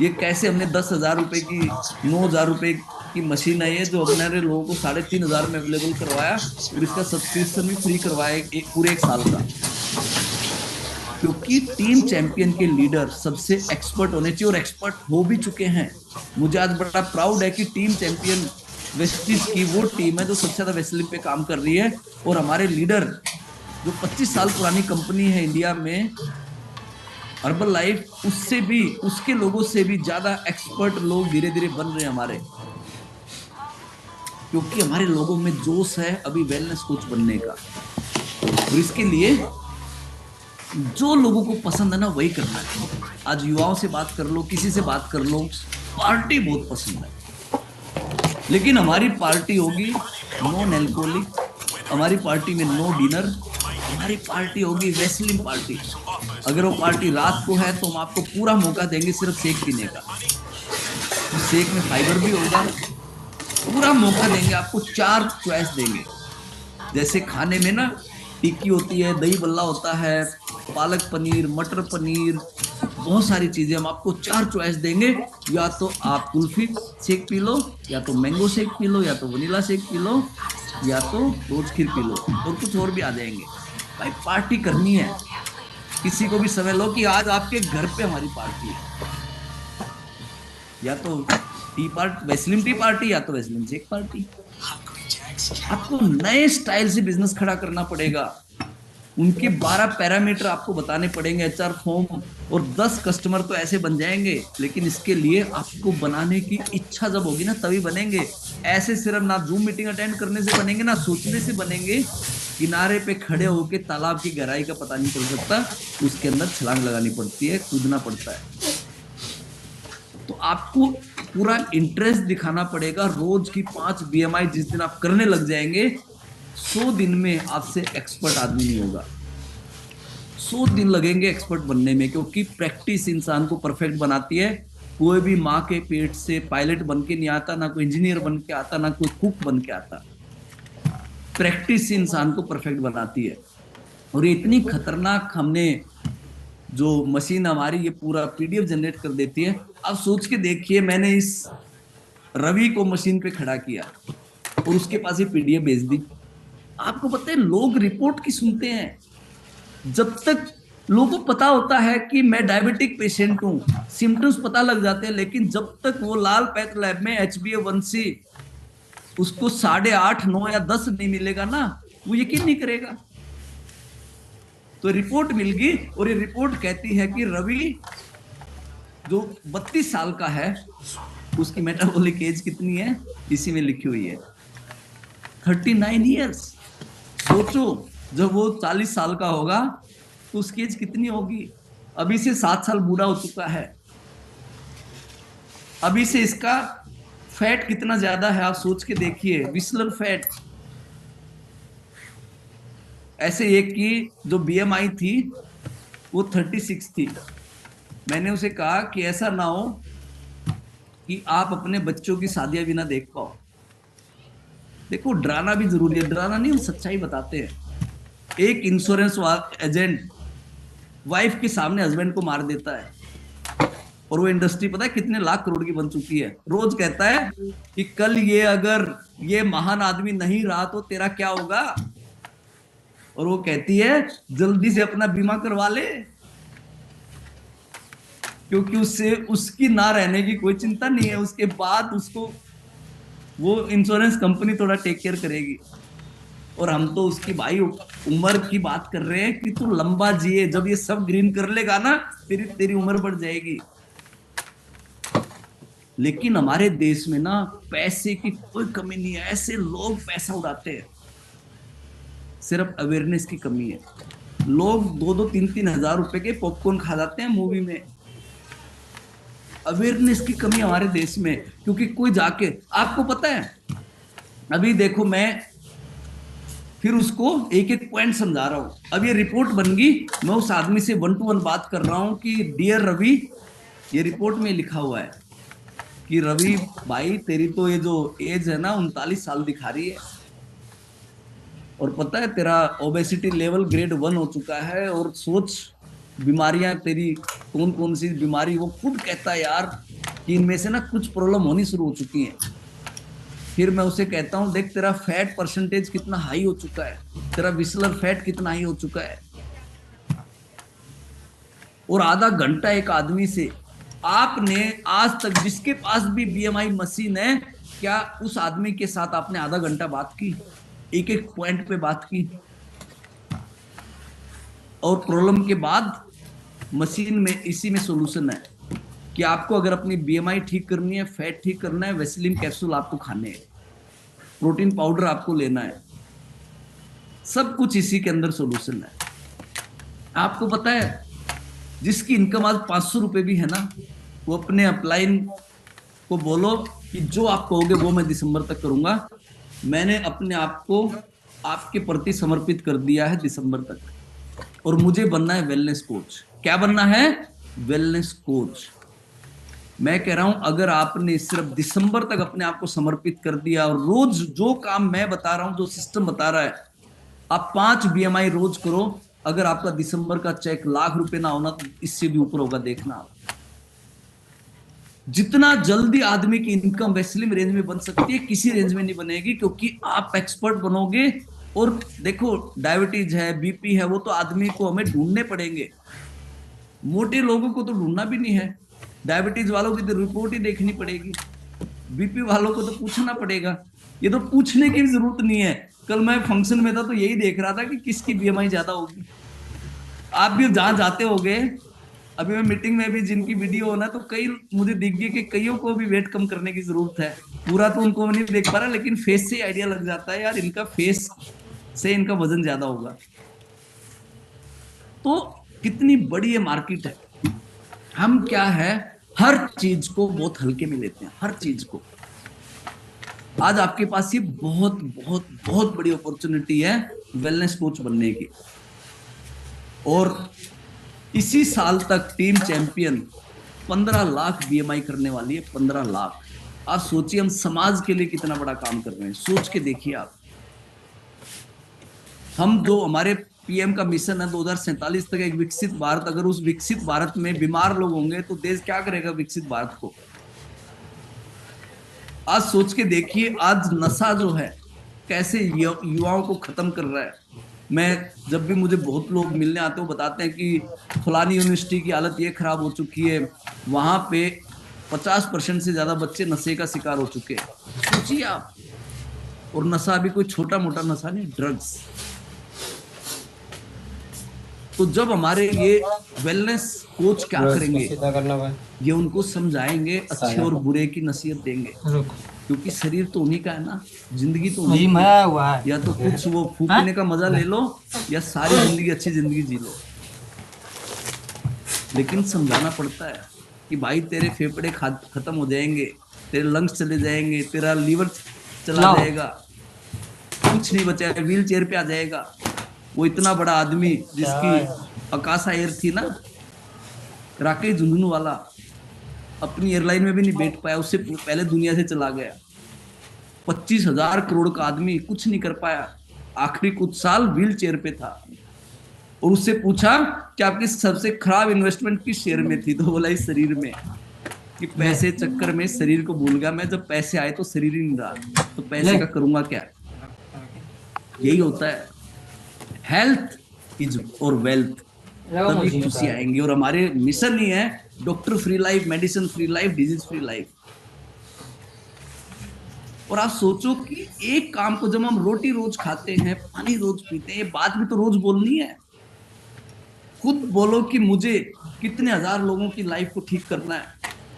ये कैसे हमने 10,000 रुपए की 9,000 रुपए की मशीन आई है जो हमारे लोगों को 3,500 में अवेलेबल करवाया, और इसका सब्सक्रिप्शन भी फ्री करवाया पूरे 1 साल का। क्योंकि टीम चैंपियन के लीडर सबसे एक्सपर्ट होने चाहिए और एक्सपर्ट हो भी चुके हैं। मुझे आज बड़ा प्राउड है कि टीम चैंपियन वेस्टिज की वो टीम है जो सबसे ज्यादा वेस्लिंग पे काम कर रही है, और हमारे लीडर जो 25 साल पुरानी कंपनी है इंडिया में हर्बल लाइफ, उससे भी उसके लोगों से भी ज्यादा एक्सपर्ट लोग धीरे धीरे बन रहे हैं हमारे, क्योंकि हमारे लोगों में जोश है अभी वेलनेस कोच बनने का। और इसके लिए जो लोगों को पसंद है ना वही करना है। आज युवाओं से बात कर लो, किसी से बात कर लो, पार्टी बहुत पसंद है, लेकिन हमारी पार्टी होगी नॉन एल्कोहलिक, हमारी पार्टी में नो डिनर, हमारी पार्टी होगी रेसलिंग पार्टी। अगर वो पार्टी रात को है तो हम आपको पूरा मौका देंगे सिर्फ शेक पीने का। तो शेक में फाइबर भी होगा, पूरा मौका देंगे आपको, 4 चॉइस देंगे। जैसे खाने में ना टिक्की होती है, दही बल्ला होता है, पालक पनीर, मटर पनीर, बहुत सारी चीजें, हम आपको 4 चॉइस देंगे। या तो आप कुल्फी शेक पी लो, या तो मैंगो शेक पी लो, या तो वनीला शेक पी लो, या तो रोज खीर पी लो, और कुछ और भी आ जाएंगे। भाई पार्टी करनी है, किसी को भी समझ लो कि आज आपके घर पे हमारी पार्टी है। या तो वेस्लिन टी पार्टी, या तो वेस्लिन शेक पार्टी। आपको नए स्टाइल से बिजनेस खड़ा करना पड़ेगा, उनके 12 पैरामीटर आपको बताने पड़ेंगे, एचआर फॉर्म, और 10 कस्टमर तो ऐसे बन जाएंगे। लेकिन इसके लिए आपको बनाने की इच्छा जब होगी ना तभी बनेंगे। ऐसे सिर्फ ना जूम मीटिंग अटेंड करने से बनेंगे, ना सोचने से बनेंगे। किनारे पे खड़े होके तालाब की गहराई का पता नहीं चल सकता, उसके अंदर छलांग लगानी पड़ती है, कूदना पड़ता है। तो आपको पूरा इंटरेस्ट दिखाना पड़ेगा। रोज की 5 बीएमआई जिस दिन आप करने लग जाएंगे, 100 दिन में आपसे एक्सपर्ट आदमी नहीं होगा। 100 दिन लगेंगे एक्सपर्ट बनने में, क्योंकि प्रैक्टिस इंसान को परफेक्ट बनाती है। कोई भी माँ के पेट से पायलट बन के नहीं आता, ना कोई इंजीनियर बन के आता, ना कोई कुक बन के आता। प्रैक्टिस इंसान को परफेक्ट बनाती है। और ये इतनी खतरनाक, हमने जो मशीन हमारी ये पूरा पीडीएफ जनरेट कर देती है। अब सोच के देखिए, मैंने इस रवि को मशीन पे खड़ा किया और उसके पास ये पीडीएफ भेज दी। आपको पता है लोग रिपोर्ट की सुनते हैं, जब तक लोगों को पता होता है कि मैं डायबिटिक पेशेंट हूं, सिम्टम्स पता लग जाते हैं, लेकिन जब तक वो लाल पैथ लैब में HbA1c उसको 8.5, 9 या 10 नहीं मिलेगा ना, वो यकीन नहीं करेगा। तो रिपोर्ट मिल गई, और ये रिपोर्ट कहती है कि रवि जो 32 साल का है, उसकी मेटाबॉलिक एज कितनी है, इसी में लिखी हुई है 39 ईयर्स। सोचो जब वो 40 साल का होगा तो उसकी एज कितनी होगी। अभी से 7 साल बूढ़ा हो चुका है। अभी से इसका फैट कितना ज्यादा है आप सोच के देखिए, विसलर फैट। ऐसे एक की जो बीएमआई थी वो 36 थी। मैंने उसे कहा कि ऐसा ना हो कि आप अपने बच्चों की शादियां भी ना देख पाओ। देखो डराना भी जरूरी है, डराना नहीं, हम सच्चाई बताते हैं। एक इंश्योरेंस एजेंट वाइफ के सामने हस्बैंड को मार देता है, और वो इंडस्ट्री पता है कितने लाख करोड़ की बन चुकी है। रोज कहता है कि कल ये अगर ये महान आदमी नहीं रहा तो तेरा क्या होगा, और वो कहती है जल्दी से अपना बीमा करवा ले, क्योंकि उससे उसकी ना रहने की कोई चिंता नहीं है। उसके बाद उसको वो इंश्योरेंस कंपनी थोड़ा टेक केयर करेगी। और हम तो उसकी भाई उम्र की बात कर रहे हैं कि तू लंबा जिए, जब ये सब ग्रीन कर लेगा ना तेरी उम्र बढ़ जाएगी। लेकिन हमारे देश में ना पैसे की कोई कमी नहीं है, ऐसे लोग पैसा उड़ाते हैं, सिर्फ अवेयरनेस की कमी है। लोग 2-2, 3-3 हजार रुपए के पॉपकॉर्न खा जाते हैं मूवी में। अवेयरनेस की कमी हमारे देश में, क्योंकि कोई जाके, आपको पता है अभी देखो मैं फिर उसको एक एक पॉइंट समझा रहा हूं। अब ये रिपोर्ट बन गई, मैं उस आदमी से 1 to 1 बात कर रहा हूं कि डियर रवि, ये रिपोर्ट में लिखा हुआ है कि रवि भाई तेरी तो ये जो एज है ना 39 साल दिखा रही है, और पता है तेरा ओबेसिटी लेवल ग्रेड 1 हो चुका है, और सोच बीमारियां तेरी कौन कौन सी बीमारी, वो खुद कहता है यार कि इनमें से ना कुछ प्रॉब्लम होनी शुरू हो चुकी है। फिर मैं उसे कहता हूं देख तेरा फैट परसेंटेज कितना हाई हो चुका है, तेरा विसलर फैट कितना हाई हो चुका है। और आधा घंटा एक आदमी से आपने आज तक जिसके पास भी बीएमआई मशीन है, क्या उस आदमी के साथ आपने आधा घंटा बात की, एक एक पॉइंट पे बात की? और प्रॉब्लम के बाद मशीन में इसी में सॉल्यूशन है कि आपको अगर अपनी बीएमआई ठीक करनी है, फैट ठीक करना है, वेस्लिन कैप्सूल आपको खाने हैं, प्रोटीन पाउडर आपको लेना है, सब कुछ इसी के अंदर सॉल्यूशन है। आपको पता है जिसकी इनकम आज 500 रुपए भी है ना, वो अपने अपलाइन को बोलो कि जो आप कहोगे वो मैं दिसंबर तक करूंगा। मैंने अपने आप को आपके प्रति समर्पित कर दिया है दिसंबर तक, और मुझे बनना है वेलनेस कोच। क्या बनना है? Wellness coach. मैं कह रहा हूं अगर आपने सिर्फ दिसंबर तक अपने आप को समर्पित कर दिया, और रोज जो काम मैं बता रहा हूं, जो सिस्टम बता रहा है, आप 5 बीएमआई रोज करो, अगर आपका दिसंबर का चेक लाख रुपए ना होना तो इससे भी ऊपर होगा, देखना आप। जितना जल्दी आदमी की इनकम वेस्लिम रेंज में बन सकती है, किसी रेंज में नहीं बनेगी, क्योंकि आप एक्सपर्ट बनोगे। और देखो डायबिटीज है, बीपी है, वो तो आदमी को हमें ढूंढने पड़ेंगे, मोटे लोगों को तो ढूंढना भी नहीं है। डायबिटीज वालों की तो रिपोर्ट ही देखनी पड़ेगी, बीपी वालों को तो पूछना पड़ेगा। ये तो पूछने की भी जरूरत नहीं है। कल मैं फंक्शन में था तो यही देख रहा था कि किसकी बीएमआई ज्यादा होगी। आप भी जहां जाते होगे, अभी मैं मीटिंग में भी जिनकी वीडियो हो ना, तो कई मुझे दिख गई कि कईयों को भी वेट कम करने की जरूरत है। पूरा तो उनको नहीं देख पा रहा, लेकिन फेस से आइडिया लग जाता है यार इनका फेस से इनका वजन ज्यादा होगा। तो कितनी बड़ी ये मार्केट है। हम क्या है, हर चीज को बहुत हल्के में लेते हैं, हर चीज को। आज आपके पास ये बहुत बहुत बहुत बड़ी अपॉर्चुनिटी है वेलनेस कोच बनने की। और इसी साल तक टीम चैंपियन 15 लाख बीएमआई करने वाली है, 15 लाख। आप सोचिए हम समाज के लिए कितना बड़ा काम कर रहे हैं, सोच के देखिए आप। हम जो हमारे पीएम का मिशन है 2047 तक एक विकसित भारत, अगर उस विकसित भारत में बीमार लोग होंगे तो देश क्या करेगा विकसित भारत को? आज सोच के देखिए, आज नशा जो है कैसे युवाओं को खत्म कर रहा है। मैं जब भी मुझे बहुत लोग मिलने आते हो बताते हैं कि फलानी यूनिवर्सिटी की हालत ये खराब हो चुकी है, वहां पे 50% से ज्यादा बच्चे नशे का शिकार हो चुके हैं। सोचिए आप। और नशा भी कोई छोटा मोटा नशा नहीं, ड्रग्स। तो जब हमारे ये वेलनेस कोच क्या करेंगे, ये उनको समझाएंगे, अच्छे और बुरे की नसीहत देंगे, क्योंकि शरीर तो उन्हीं का है ना, जिंदगी तो उन्हीं की है। या तो कुछ वो फूकने का मजा ले लो, या सारी जिंदगी अच्छी जिंदगी जी लो। लेकिन समझाना पड़ता है कि भाई तेरे फेफड़े खत्म हो जाएंगे, तेरे लंग्स चले जाएंगे, तेरा लीवर चला जाएगा, कुछ नहीं बचेगा, व्हील चेयर पे आ जाएगा। वो इतना बड़ा आदमी जिसकी आकाशा एयर थी ना, राकेश झुंझुनवाला, अपनी एयरलाइन में भी नहीं बैठ पाया, उससे पहले दुनिया से चला गया। 25,000 करोड़ का आदमी कुछ नहीं कर पाया, आखिरी कुछ साल व्हील चेयर पे था। और उससे पूछा कि आपकी सबसे खराब इन्वेस्टमेंट किस शेयर में थी, तो बोला इस शरीर में, कि पैसे चक्कर में शरीर को भूल गया मैं, जब पैसे आए तो शरीर ही नहीं रहा, तो पैसे का करूंगा क्या। यही होता है, हेल्थ इज और वेल्थ, तभी खुशी आएंगी। और हमारे मिशन ही है doctor free life, medicine free life, disease free life. और आप सोचो कि एक काम को जब हम रोटी रोज खाते हैं, पानी रोज पीते हैं, ये बात भी तो रोज बोलनी है। खुद बोलो कि मुझे कितने हजार लोगों की लाइफ को ठीक करना है,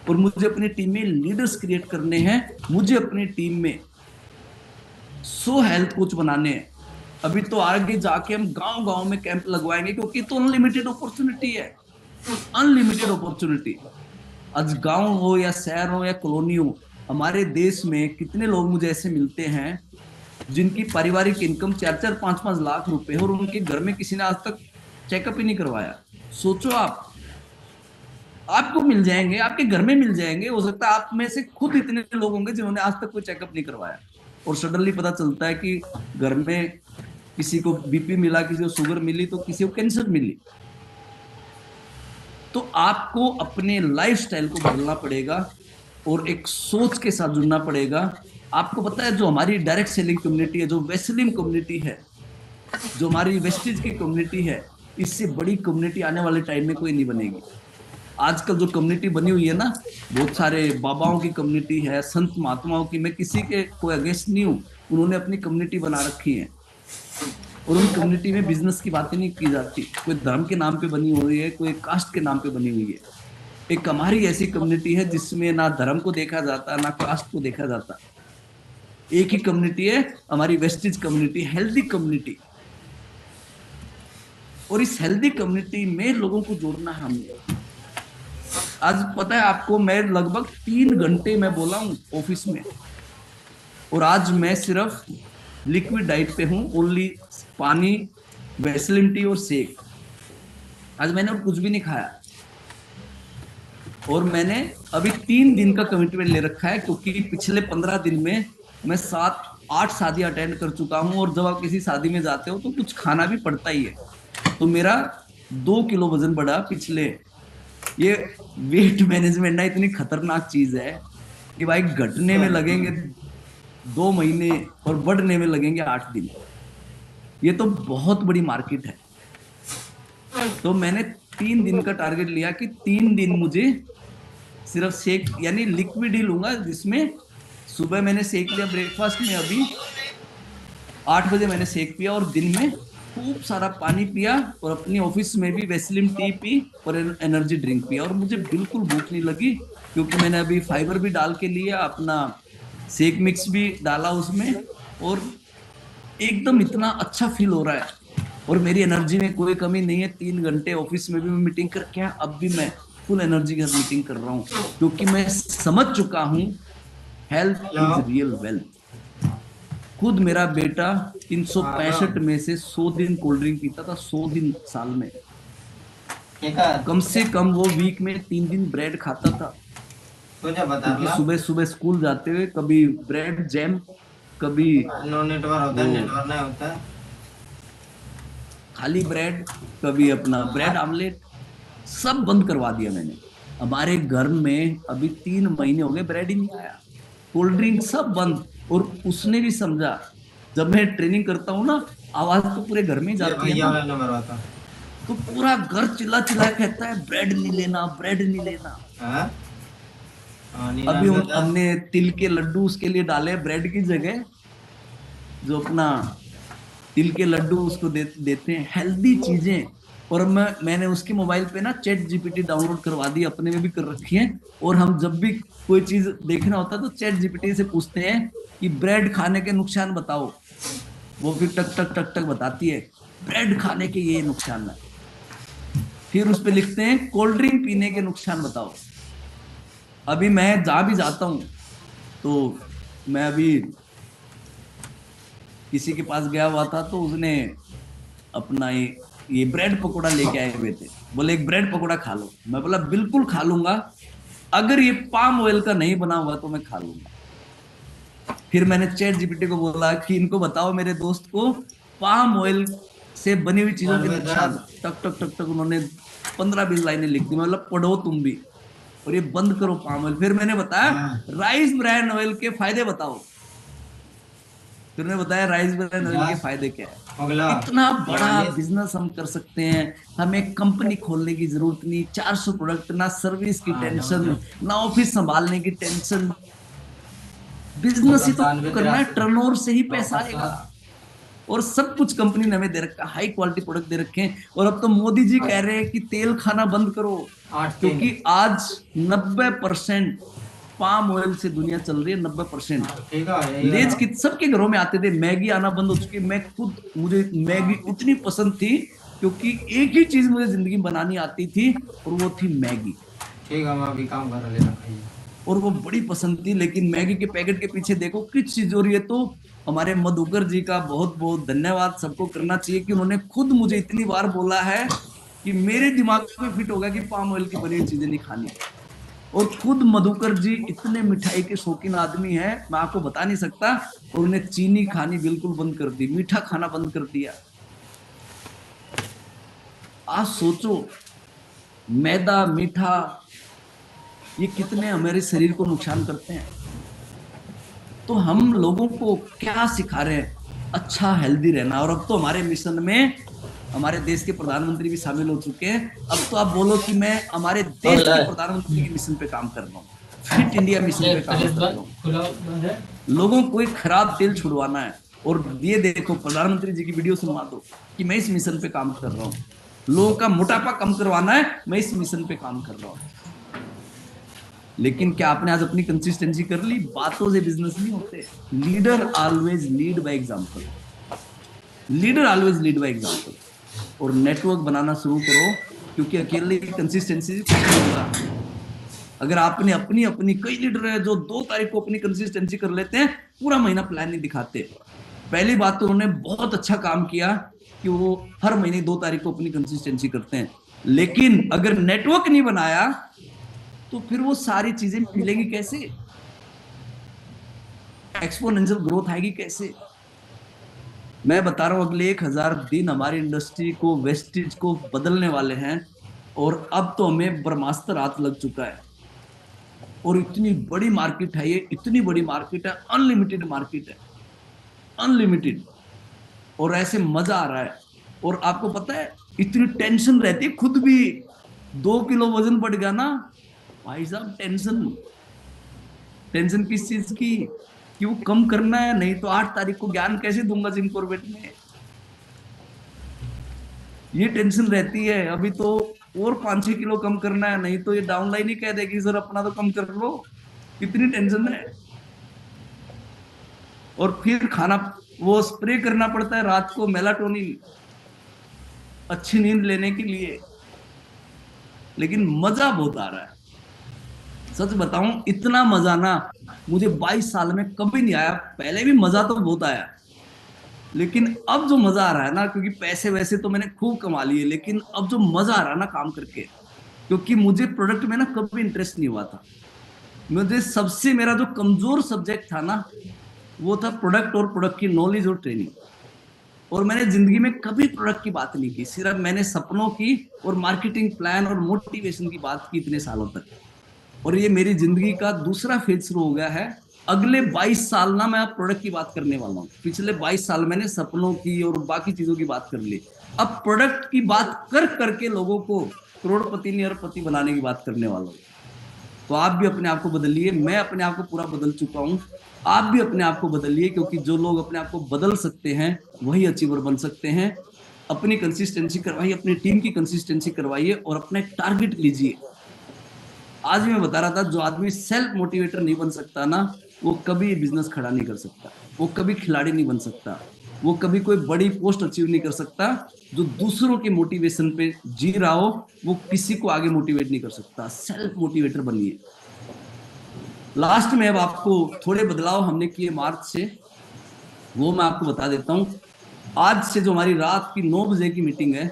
और मुझे अपनी टीम में लीडर्स क्रिएट करने हैं, मुझे अपनी टीम में 100 हेल्थ कोच बनाने हैं। अभी तो आगे जाके हम गांव गांव में कैंप लगवाएंगे, क्योंकि तो अनलिमिटेड अपॉर्चुनिटी है, अनलिमिटेड अपॉर्चुनिटी। आज गांव हो या शहर हो या कॉलोनी हो, हमारे देश में कितने लोग मुझे ऐसे मिलते हैं जिनकी पारिवारिक इनकम 4-4, 5-5 लाख रुपए है, और उनके घर में किसी ने आज तक चेकअप ही नहीं करवाया। सोचो आप, आपको मिल जाएंगे, आपके घर में मिल जाएंगे। हो सकता है आप में से खुद इतने लोग होंगे जिन्होंने आज तक कोई चेकअप नहीं करवाया, और सडनली पता चलता है कि घर में किसी को बीपी मिला, किसी को शुगर मिली, तो किसी को कैंसर मिली। तो आपको अपने लाइफस्टाइल को बदलना पड़ेगा और एक सोच के साथ जुड़ना पड़ेगा। आपको पता है जो हमारी डायरेक्ट सेलिंग कम्युनिटी है, जो वेस्लिम कम्युनिटी है, जो हमारी वेस्टेज की कम्युनिटी है, इससे बड़ी कम्युनिटी आने वाले टाइम में कोई नहीं बनेगी। आजकल जो कम्युनिटी बनी हुई है ना, बहुत सारे बाबाओं की कम्युनिटी है, संत महात्माओं की, मैं किसी के कोई अगेंस्ट नहीं हूँ, उन्होंने अपनी कम्युनिटी बना रखी है और उन कम्युनिटी में बिजनेस की बातें नहीं की जाती, कोई धर्म के नाम पे बनी हुई है, कोई कास्ट के नाम पे बनी हुई है। एक हमारी ऐसी कम्युनिटी है जिसमें ना धर्म को देखा जाता, ना कास्ट को देखा जाता। एक ही कम्युनिटी है हमारी वेस्टेज कम्युनिटी, हेल्दी कम्युनिटी। और इस हेल्दी कम्युनिटी में लोगों को जोड़ना है हमने। आज पता है आपको, मैं लगभग 3 घंटे मैं बोला हूं ऑफिस में, और आज मैं सिर्फ लिक्विड डाइट पे हूं, ओनली पानी, वेस्लिन टी और शेक। आज मैंने और कुछ भी नहीं खाया। और मैंने अभी 3 दिन का कमिटमेंट ले रखा है, क्योंकि पिछले 15 दिन में मैं 7-8 शादी अटेंड कर चुका हूं, और जब आप किसी शादी में जाते हो तो कुछ खाना भी पड़ता ही है। तो मेरा 2 किलो वजन बढ़ा पिछले। ये वेट मैनेजमेंट ना इतनी खतरनाक चीज है कि भाई घटने में लगेंगे 2 महीने और बढ़ने में लगेंगे 8 दिन। ये तो बहुत बड़ी मार्केट है। तो मैंने 3 दिन का टारगेट लिया कि 3 दिन मुझे सिर्फ शेक यानी लिक्विड ही लूंगा, जिसमें सुबह मैंने शेक लिया ब्रेकफास्ट में, अभी 8 बजे मैंने शेक पिया, और दिन में खूब सारा पानी पिया, और अपनी ऑफिस में भी वेस्लिन टी पी और एनर्जी ड्रिंक पिया, और मुझे बिल्कुल भूख नहीं लगी, क्योंकि मैंने अभी फाइबर भी डाल के लिया, अपना शेक मिक्स भी डाला उसमें, और एकदम इतना अच्छा फील हो रहा है। और मेरी एनर्जी में कोई कमी नहीं है। 3 घंटे ऑफिस में भी मैं मीटिंग करके आया, अब भी मैं फुल एनर्जी के साथ मीटिंग कर रहा हूँ, क्योंकि मैं समझ चुका हूँ हेल्थ इज रियल वेल्थ। खुद मेरा बेटा 365 में से 100 दिन कोल्ड ड्रिंक पीता था, 100 दिन साल में। कम से कम वो वीक में 3 दिन ब्रेड खाता था, क्योंकि सुबह सुबह स्कूल जाते हुए कभी ब्रेड जैम, कभी नेटवर्क होता है खाली ब्रेड, कभी अपना ब्रेड आमलेट, सब बंद करवा दिया मैंने। हमारे घर में अभी 3 महीने हो गए ब्रेड ही नहीं आया, कोल्ड ड्रिंक सब बंद। और उसने भी समझा, जब मैं ट्रेनिंग करता हूँ ना, आवाज तो पूरे घर में जाती है ना, तो पूरा घर चिल्ला चिल्ला कहता है ब्रेड नहीं लेना, ब्रेड नहीं लेना। अभी हमने तिल के लड्डू उसके लिए डाले ब्रेड की जगह, जो अपना तिल के लड्डू उसको देते हैं, हेल्दी चीजें। और मैंने उसके मोबाइल पे ना चैट जीपीटी डाउनलोड करवा दी, अपने में भी कर रखी है। और हम जब भी कोई चीज देखना होता है तो चैट जीपीटी से पूछते हैं कि ब्रेड खाने के नुकसान बताओ, वो फिर टक टक टक टक बताती है ब्रेड खाने के ये नुकसान है। फिर उस पे लिखते हैं कोल्ड ड्रिंक पीने के नुकसान बताओ। अभी मैं जहां भी जाता हूं, तो मैं अभी किसी के पास गया हुआ था, तो उसने अपना ये ब्रेड पकोड़ा लेके आए हुए थे, बोले एक ब्रेड पकोड़ा खा लो। मैं बोला बिल्कुल खा लूंगा, अगर ये पाम ऑयल का नहीं बना हुआ तो मैं खा लूंगा। फिर मैंने चैट जीपीटी को बोला कि इनको बताओ मेरे दोस्त को पाम ऑयल से बनी हुई चीजों के नुकसान। टक टक टक टक उन्होंने 15-20 लाइनें लिख दी। मतलब पढ़ो तुम भी, और ये बंद करो पाम ऑयल। फिर मैंने बताया राइस ब्रान ऑयल के फायदे बताओ, फिर मैंने बताया राइस ब्रान ऑयल के फायदे क्या है। इतना बड़ा बिजनेस हम कर सकते हैं, हमें कंपनी खोलने की जरूरत नहीं, 400 प्रोडक्ट, ना सर्विस की टेंशन, ना ऑफिस संभालने की टेंशन। बिजनेस ही तो करना है, टर्नओवर से ही पैसा आएगा। और सब कुछ कंपनी ने हमें दे रखा, हाई क्वालिटी प्रोडक्ट दे रखे हैं। और अब तो मोदी जी कह रहे हैं कि तेल खाना बंद करो, क्योंकि आज 90% पाम ऑयल से दुनिया चल रही है। 90% लेज की सबके घरों में आते थे, मैगी आना बंद हो चुकी है। मैं खुद, मुझे मैगी इतनी पसंद थी, क्योंकि एक ही चीज मुझे जिंदगी में बनानी आती थी, और वो थी मैगी। ठीक है, मैं अभी काम कर लेना, और वो बड़ी पसंद थी। लेकिन मैगी के पैकेट के पीछे देखो किस चीज हो रही है। तो हमारे मधुकर जी का बहुत बहुत धन्यवाद सबको करना चाहिए कि उन्होंने खुद मुझे इतनी बार बोला है कि मेरे दिमाग में फिट होगा कि पाम ऑयल की बनी हुई चीजें नहीं खानी। और खुद मधुकर जी इतने मिठाई के शौकीन आदमी हैं, मैं आपको बता नहीं सकता। और उन्हें चीनी खानी बिल्कुल बंद कर दी, मीठा खाना बंद कर दिया। आज सोचो, मैदा, मीठा, ये कितने हमारे शरीर को नुकसान करते हैं। तो हम लोगों को क्या सिखा रहे हैं? अच्छा हेल्दी रहना। और अब तो हमारे मिशन में हमारे देश के प्रधानमंत्री भी शामिल हो चुके हैं। अब तो आप बोलो कि मैं हमारे देश के प्रधानमंत्री के मिशन पे काम कर रहा हूँ, फिट इंडिया मिशन पे काम कर रहा हूँ। खुला बंद है। लोगों को एक खराब तेल छुड़वाना है। और ये देखो, प्रधानमंत्री जी की वीडियो सुनवा दो कि मैं इस मिशन पे काम कर रहा हूँ। लोगों का मोटापा कम करवाना है, मैं इस मिशन पे काम कर रहा हूँ। लेकिन क्या आपने आज अपनी कंसिस्टेंसी कर ली? बातों से बिजनेस नहीं होते। Leader always lead by example, leader always lead by example. और नेटवर्क बनाना शुरू करो, क्योंकि अकेले कंसिस्टेंसी कुछ नहीं होगा। अगर आपने अपनी अपनी कई लीडर है जो 2 तारीख को अपनी कंसिस्टेंसी कर लेते हैं, पूरा महीना प्लान नहीं दिखाते। पहली बात तो उन्होंने बहुत अच्छा काम किया कि वो हर महीने 2 तारीख को अपनी कंसिस्टेंसी करते हैं। लेकिन अगर नेटवर्क नहीं बनाया तो फिर वो सारी चीजें मिलेंगी कैसे? एक्सपोनेंशियल ग्रोथ आएगी कैसे? मैं बता रहा हूं, अगले 1000 दिन हमारी इंडस्ट्री को, वेस्टेज को बदलने वाले हैं। और अब तो हमें ब्रह्मास्त्र हाथ लग चुका है। और इतनी बड़ी मार्केट है ये, इतनी बड़ी मार्केट है, अनलिमिटेड मार्केट है, अनलिमिटेड। और ऐसे मजा आ रहा है। और आपको पता है, इतनी टेंशन रहती है, खुद भी 2 किलो वजन बढ़ गया ना भाई साहब। टेंशन, टेंशन किस चीज की? कि वो कम करना है, नहीं तो 8 तारीख को ज्ञान कैसे दूंगा जिम कॉर्बेट में। ये टेंशन रहती है। अभी तो और 5-6 किलो कम करना है, नहीं तो ये डाउनलाइन ही कह देगी सर अपना तो कम कर लो। कितनी टेंशन है। और फिर खाना, वो स्प्रे करना पड़ता है रात को मेलाटोनिन, अच्छी नींद लेने के लिए। लेकिन मजा बहुत आ रहा है। सच बताऊं, इतना मजा ना मुझे 22 साल में कभी नहीं आया। पहले भी मजा तो बहुत आया, लेकिन अब जो मजा आ रहा है ना, क्योंकि पैसे वैसे तो मैंने खूब कमा लिए, लेकिन अब जो मजा आ रहा है ना काम करके, क्योंकि मुझे प्रोडक्ट में ना कभी इंटरेस्ट नहीं हुआ था। मुझे सबसे, मेरा जो कमजोर सब्जेक्ट था ना, वो था प्रोडक्ट और प्रोडक्ट की नॉलेज और ट्रेनिंग। और मैंने जिंदगी में कभी प्रोडक्ट की बात नहीं की, सिर्फ मैंने सपनों की और मार्केटिंग प्लान और मोटिवेशन की बात की इतने सालों तक। और ये मेरी जिंदगी का दूसरा फेज शुरू हो गया है। अगले 22 साल ना मैं अब प्रोडक्ट की बात करने वाला हूँ। पिछले 22 साल मैंने सपनों की और बाकी चीजों की बात कर ली। अब प्रोडक्ट की बात कर करके लोगों को करोड़पति नहीं अरबपति बनाने की बात करने वाला हूँ। तो आप भी अपने आप को बदलिए। मैं अपने आप को पूरा बदल चुका हूँ, आप भी अपने आप को बदलिए। क्योंकि जो लोग अपने आप को बदल सकते हैं वही अचीवर बन सकते हैं। अपनी कंसिस्टेंसी करवाइए, अपनी टीम की कंसिस्टेंसी करवाइए और अपने टारगेट लीजिए। आज मैं बता रहा था, जो आदमी सेल्फ मोटिवेटर नहीं बन सकता ना, वो कभी बिजनेस खड़ा नहीं कर सकता, वो कभी खिलाड़ी नहीं बन सकता, वो कभी कोई बड़ी पोस्ट अचीव नहीं कर सकता। जो दूसरों के मोटिवेशन पे जी रहा हो, वो किसी को आगे मोटिवेट नहीं कर सकता। सेल्फ मोटिवेटर बनिए। लास्ट में अब आपको थोड़े बदलाव हमने किए मार्च से, वो मैं आपको बता देता हूं। आज से जो हमारी रात की 9 बजे की मीटिंग है,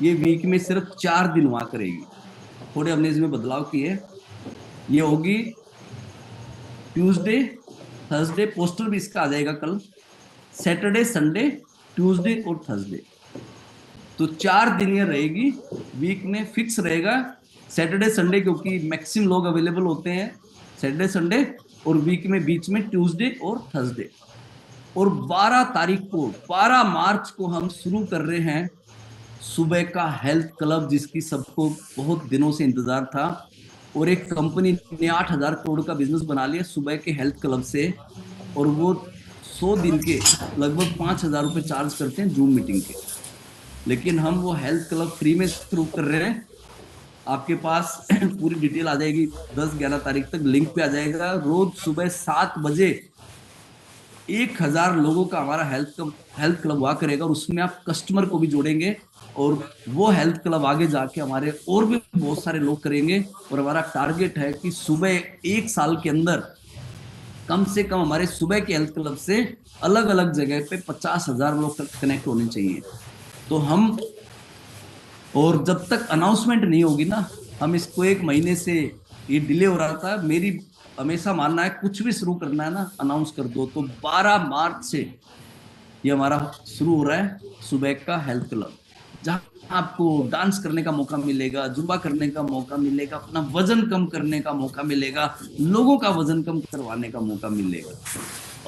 ये वीक में सिर्फ 4 दिन हुआ करेगी। थोड़े हमने इसमें बदलाव किए। ये होगी ट्यूसडे, थर्सडे, पोस्टर भी इसका आ जाएगा कल, सैटरडे, संडे, ट्यूसडे और थर्सडे। तो 4 दिन ये रहेगी, वीक में फिक्स रहेगा। सैटरडे संडे क्योंकि मैक्सिमम लोग अवेलेबल होते हैं सैटरडे संडे, और वीक में बीच में ट्यूसडे और थर्सडे। और 12 तारीख को, 12 मार्च को हम शुरू कर रहे हैं सुबह का हेल्थ क्लब, जिसकी सबको बहुत दिनों से इंतजार था। और एक कंपनी ने 8,000 करोड़ का बिजनेस बना लिया सुबह के हेल्थ क्लब से। और वो 100 दिन के लगभग 5,000 रुपए चार्ज करते हैं जूम मीटिंग के। लेकिन हम वो हेल्थ क्लब फ्री में शुरू कर रहे हैं। आपके पास पूरी डिटेल आ जाएगी 10-11 तारीख तक, लिंक पे आ जाएगा। रोज सुबह 7 बजे 1,000 लोगों का हमारा हेल्थ क्लब हुआ करेगा। और उसमें आप कस्टमर को भी जोड़ेंगे, और वो हेल्थ क्लब आगे जाके हमारे और भी बहुत सारे लोग करेंगे। और हमारा टारगेट है कि सुबह 1 साल के अंदर कम से कम हमारे सुबह के हेल्थ क्लब से अलग अलग जगह पे 50,000 लोग कनेक्ट होने चाहिए। तो हम, और जब तक अनाउंसमेंट नहीं होगी ना, हम इसको 1 महीने से ये डिले हो रहा था। मेरी हमेशा मानना है कुछ भी शुरू करना है ना अनाउंस कर दो। तो 12 मार्च से ये हमारा शुरू हो रहा है सुबह का हेल्थ क्लब, जहां आपको डांस करने का मौका मिलेगा, जुम्बा करने का मौका मिलेगा, अपना वजन कम करने का मौका मिलेगा, लोगों का वजन कम करवाने का मौका मिलेगा।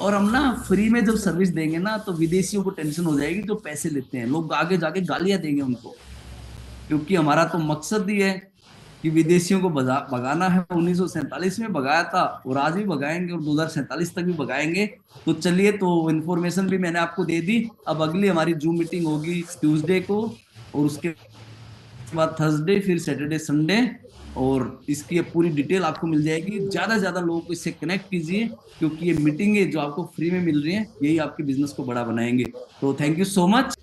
और हम ना फ्री में जब सर्विस देंगे ना तो विदेशियों को टेंशन हो जाएगी जो पैसे लेते हैं, लोग आगे जाके गालियां देंगे उनको, क्योंकि हमारा तो मकसद ही है कि विदेशियों को भगाना है। 1947 में भगाया था और आज भी भगाएंगे और 2047 तक भी भगाएंगे। तो चलिए, तो इन्फॉर्मेशन भी मैंने आपको दे दी। अब अगली हमारी जूम मीटिंग होगी ट्यूसडे को, और उसके बाद थर्सडे, फिर सैटरडे, संडे, और इसकी पूरी डिटेल आपको मिल जाएगी। ज्यादा से ज्यादा लोगों को इससे कनेक्ट कीजिए, क्योंकि ये मीटिंग जो आपको फ्री में मिल रही है यही आपके बिजनेस को बड़ा बनाएंगे। तो थैंक यू सो मच।